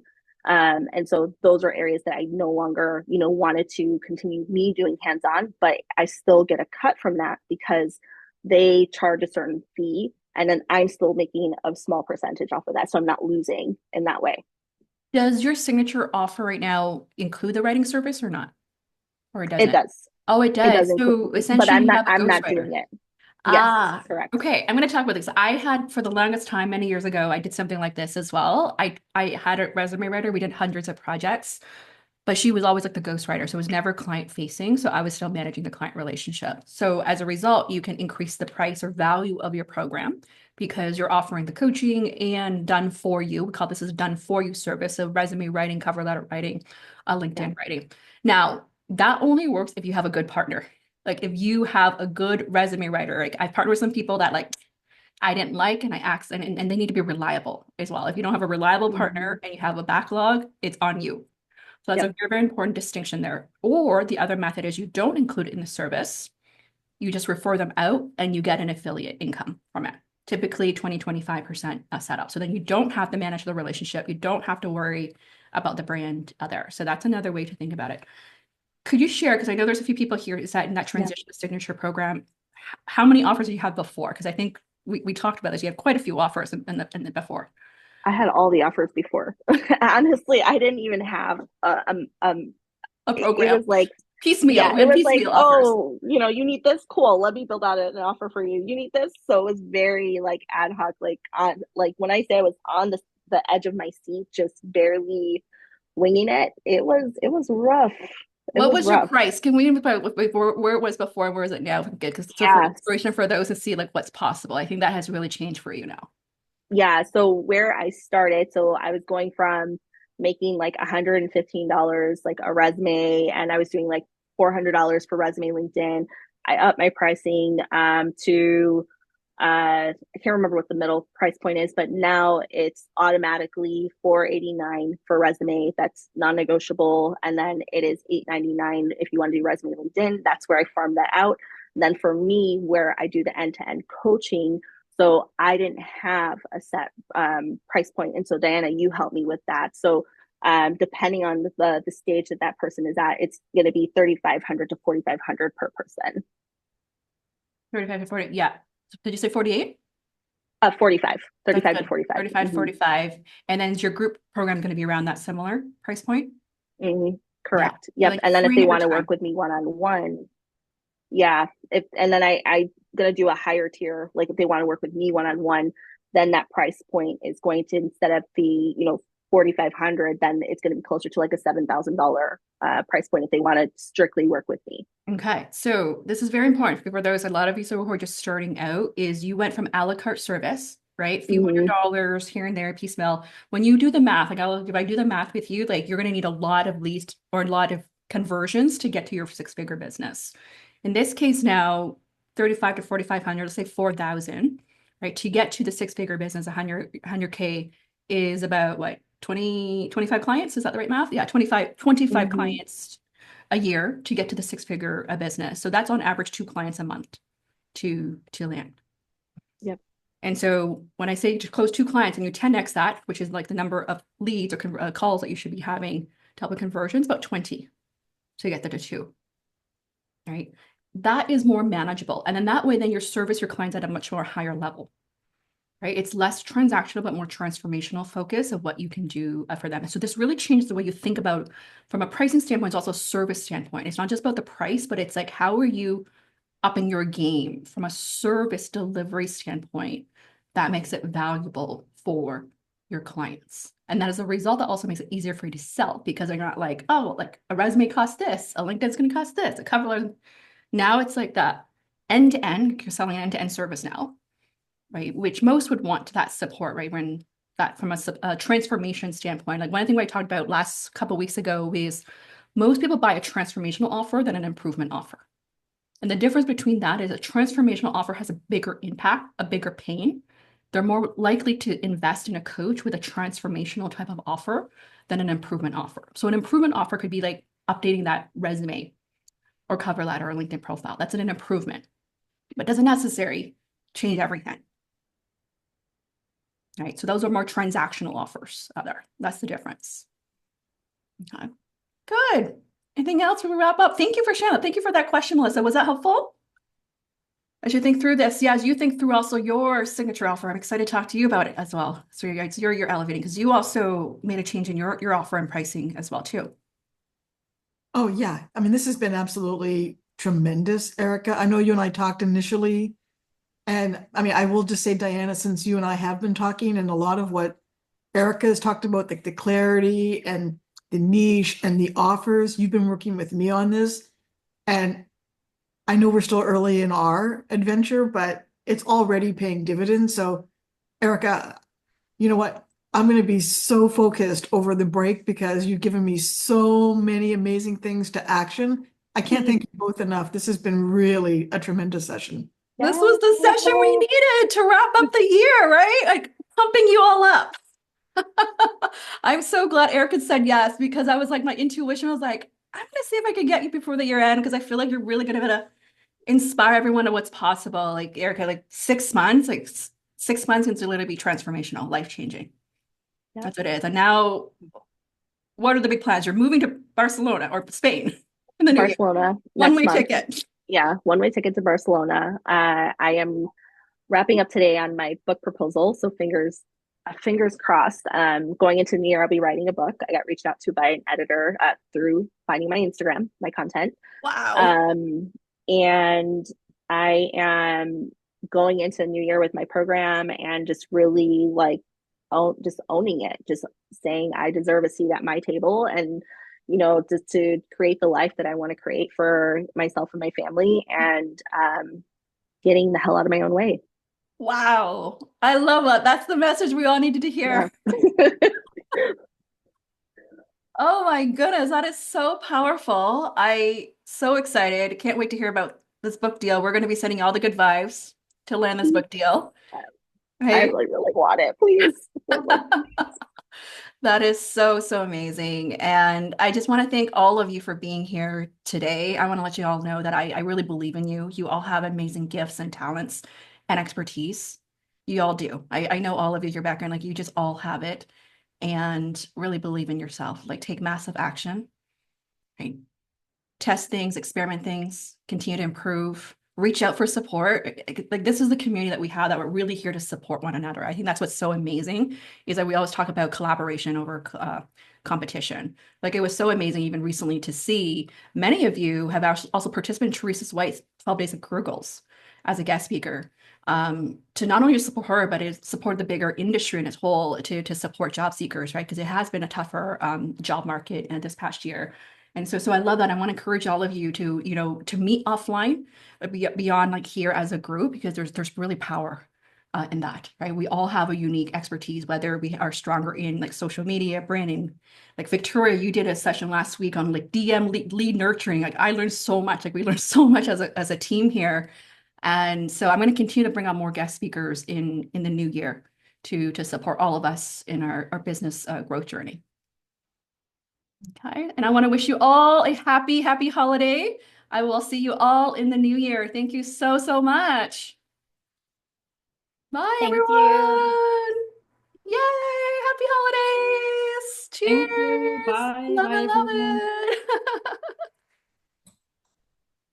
[SPEAKER 2] And so those are areas that I no longer, wanted to continue me doing hands-on, but I still get a cut from that because they charge a certain fee, and then I'm still making a small percentage off of that. So I'm not losing in that way.
[SPEAKER 1] Does your signature offer right now include the writing service or not? Or it
[SPEAKER 2] It
[SPEAKER 1] doesn't?
[SPEAKER 2] does.
[SPEAKER 1] Oh, it
[SPEAKER 2] It
[SPEAKER 1] does.
[SPEAKER 2] does include,
[SPEAKER 1] So
[SPEAKER 2] but
[SPEAKER 1] essentially, you have a
[SPEAKER 2] I'm not
[SPEAKER 1] ghostwriter.
[SPEAKER 2] doing it. Yes,
[SPEAKER 1] Ah,
[SPEAKER 2] correct.
[SPEAKER 1] okay. I'm going to talk about this. I had, for the longest time, many years ago, I did something like this as well. I had a resume writer. We did hundreds of projects, but she was always like the ghostwriter. So it was never client facing. So I was still managing the client relationship. So as a result, you can increase the price or value of your program because you're offering the coaching and done for you. We call this as done for you service. So resume writing, cover letter writing, LinkedIn writing. Now, that only works if you have a good partner. Like if you have a good resume writer, like I've partnered with some people that like I didn't like, and I asked, and they need to be reliable as well. If you don't have a reliable partner and you have a backlog, it's on you. So that's
[SPEAKER 2] Yep.
[SPEAKER 1] a very, very important distinction there. Or the other method is you don't include it in the service. You just refer them out and you get an affiliate income from it. Typically 20-25% setup. So then you don't have to manage the relationship. You don't have to worry about the brand there. So that's another way to think about it. Could you share, because I know there's a few people here, is that in that transition to signature program, how many offers did you have before? Because I think we talked about this. You had quite a few offers in the before.
[SPEAKER 2] I had all the offers before. Honestly, I didn't even have
[SPEAKER 1] A
[SPEAKER 2] it
[SPEAKER 1] program.
[SPEAKER 2] was like
[SPEAKER 1] Piecemeal,
[SPEAKER 2] It
[SPEAKER 1] and
[SPEAKER 2] was like,
[SPEAKER 1] piecemeal offers.
[SPEAKER 2] oh, you need this, cool, let me build out an offer for you. You need this, so it was very like ad hoc, like on, like when I say I was on the edge of my seat, just barely winging it. It was rough. It
[SPEAKER 1] What
[SPEAKER 2] was
[SPEAKER 1] was your
[SPEAKER 2] rough.
[SPEAKER 1] price? Can we where it was before and where is it now? Good, because so for
[SPEAKER 2] Yes.
[SPEAKER 1] inspiration for those to see like what's possible, I think that has really changed for you now.
[SPEAKER 2] Yeah, so where I started, so I was going from making like $115 like a resume, and I was doing like $400 per resume LinkedIn. I upped my pricing to I can't remember what the middle price point is, but now it's automatically $489 for resume. That's non-negotiable, and then it is $899 if you want to do resume LinkedIn. That's where I farm that out. And then for me, where I do the end-to-end coaching, so I didn't have a set price point, and so Diana, you helped me with that. So depending on the stage that person is at, it's going to be 3,500 to 4,500 per person.
[SPEAKER 1] 35 to 40, yeah. Did you say 48?
[SPEAKER 2] 45, 35
[SPEAKER 1] That's
[SPEAKER 2] to
[SPEAKER 1] good.
[SPEAKER 2] 45.
[SPEAKER 1] 35 to 45. And then is your group program going to be around that similar price point?
[SPEAKER 2] Correct.
[SPEAKER 1] Yeah.
[SPEAKER 2] Yep.
[SPEAKER 1] Like
[SPEAKER 2] And then if
[SPEAKER 1] free
[SPEAKER 2] they
[SPEAKER 1] at
[SPEAKER 2] want to
[SPEAKER 1] return.
[SPEAKER 2] work with me one-on-one, yeah. And then I gonna do a higher tier. Like if they want to work with me one-on-one, then that price point is going to, instead of the 4,500, then it's going to be closer to like a $7,000 price point if they want to strictly work with me.
[SPEAKER 1] Okay, so this is very important for those, a lot of you who are just starting out, is you went from a la carte service, right? A few $100s here and there, piecemeal. When you do the math, like if I do the math with you, like you're going to need a lot of leads or a lot of conversions to get to your six-figure business. In this case now, 35 to 4,500, let's say 4,000, right? To get to the six-figure business, 100K is about what, 25 clients? Is that the right math? Yeah, 25 clients a year to get to the six-figure business. So that's on average 2 clients a month to land.
[SPEAKER 2] Yep.
[SPEAKER 1] And so when I say to close 2 clients and you 10x that, which is like the number of leads or calls that you should be having to help with conversions, about 20 to get that to 2, right? That is more manageable. And then that way, then you service your clients at a much more higher level, right? It's less transactional, but more transformational focus of what you can do for them. And so this really changes the way you think about, from a pricing standpoint, it's also a service standpoint. It's not just about the price, but it's like, how are you upping your game from a service delivery standpoint that makes it valuable for your clients? And that as a result, that also makes it easier for you to sell, because they're not like, oh, like a resume costs this, a LinkedIn's going to cost this, a cover letter. Now it's like that end-to-end, you're selling an end-to-end service now, right? Which most would want that support, right? When that from a transformation standpoint, like one thing I talked about last couple of weeks ago is most people buy a transformational offer than an improvement offer. And the difference between that is a transformational offer has a bigger impact, a bigger pain. They're more likely to invest in a coach with a transformational type of offer than an improvement offer. So an improvement offer could be like updating that resume or cover letter or LinkedIn profile. That's an improvement, but doesn't necessarily change everything. Right, so those are more transactional offers there. That's the difference. Okay, good. Anything else before we wrap up? Thank you for sharing that. Thank you for that question, Melissa. Was that helpful? As you think through this, yeah, as you think through also your signature offer, I'm excited to talk to you about it as well. So you're elevating, because you also made a change in your offer and pricing as well too.
[SPEAKER 7] Oh yeah, I mean, this has been absolutely tremendous, Erica. I know you and I talked initially, and I mean, I will just say, Diana, since you and I have been talking, and a lot of what Erica has talked about, the clarity and the niche and the offers, you've been working with me on this. And I know we're still early in our adventure, but it's already paying dividends. So, Erica, you know what? I'm going to be so focused over the break because you've given me so many amazing things to action. I can't thank you both enough. This has been really a tremendous session.
[SPEAKER 1] This was the session we needed to wrap up the year, right? Like pumping you all up. I'm so glad Erica said yes, because I was like, my intuition was like, I'm going to see if I can get you before the year end, because I feel like you're really going to inspire everyone to what's possible. Like Erica, like 6 months, like 6 months can literally be transformational, life-changing. Yep. That's what it is. And now, what are the big plans? You're moving to Barcelona or Spain in the new
[SPEAKER 2] Barcelona.
[SPEAKER 1] One-way ticket.
[SPEAKER 2] Yeah, one-way ticket to Barcelona. I am wrapping up today on my book proposal, so fingers fingers crossed. Going into the new year, I'll be writing a book. I got reached out to by an editor through finding my Instagram, my content.
[SPEAKER 1] Wow.
[SPEAKER 2] And I am going into the new year with my program and just really like just owning it, just saying I deserve a seat at my table, and just to create the life that I want to create for myself and my family, and getting the hell out of my own way.
[SPEAKER 1] Wow. I love that. That's the message we all needed to hear.
[SPEAKER 2] Yeah.
[SPEAKER 1] Oh my goodness, that is so powerful. I so excited. Can't wait to hear about this book deal. We're going to be sending all the good vibes to land this book deal.
[SPEAKER 2] I
[SPEAKER 1] Right?
[SPEAKER 2] really, really want it, please.
[SPEAKER 1] That is so, so amazing. And I just want to thank all of you for being here today. I want to let you all know that I really believe in you. You all have amazing gifts and talents and expertise. You all do. I know all of you, your background, like you just all have it. And really believe in yourself. Like take massive action, right? Test things, experiment things, continue to improve, reach out for support. Like this is the community that we have, that we're really here to support one another. I think that's what's so amazing, is that we always talk about collaboration over competition. Like it was so amazing even recently to see many of you have also participated in Teresa White's 12 Days of Career Goals as a guest speaker. To not only support her, but to support the bigger industry in its whole, to support job seekers, right? Because it has been a tougher job market this past year. And so I love that. I want to encourage all of you to, to meet offline, but beyond like here as a group, because there's really power in that, right? We all have a unique expertise, whether we are stronger in like social media, branding. Like Victoria, you did a session last week on like DM lead nurturing. Like I learned so much. Like we learned so much as a team here. And so I'm going to continue to bring on more guest speakers in the new year to support all of us in our business growth journey. Okay, and I want to wish you all a happy holiday. I will see you all in the new year. Thank you so, so much. Bye,
[SPEAKER 6] Thank
[SPEAKER 1] everyone.
[SPEAKER 6] you.
[SPEAKER 1] Yay, happy holidays.
[SPEAKER 5] Thank you.
[SPEAKER 1] Cheers.
[SPEAKER 5] Bye.
[SPEAKER 1] Love
[SPEAKER 5] Bye,
[SPEAKER 1] it, love
[SPEAKER 5] everyone.
[SPEAKER 1] it.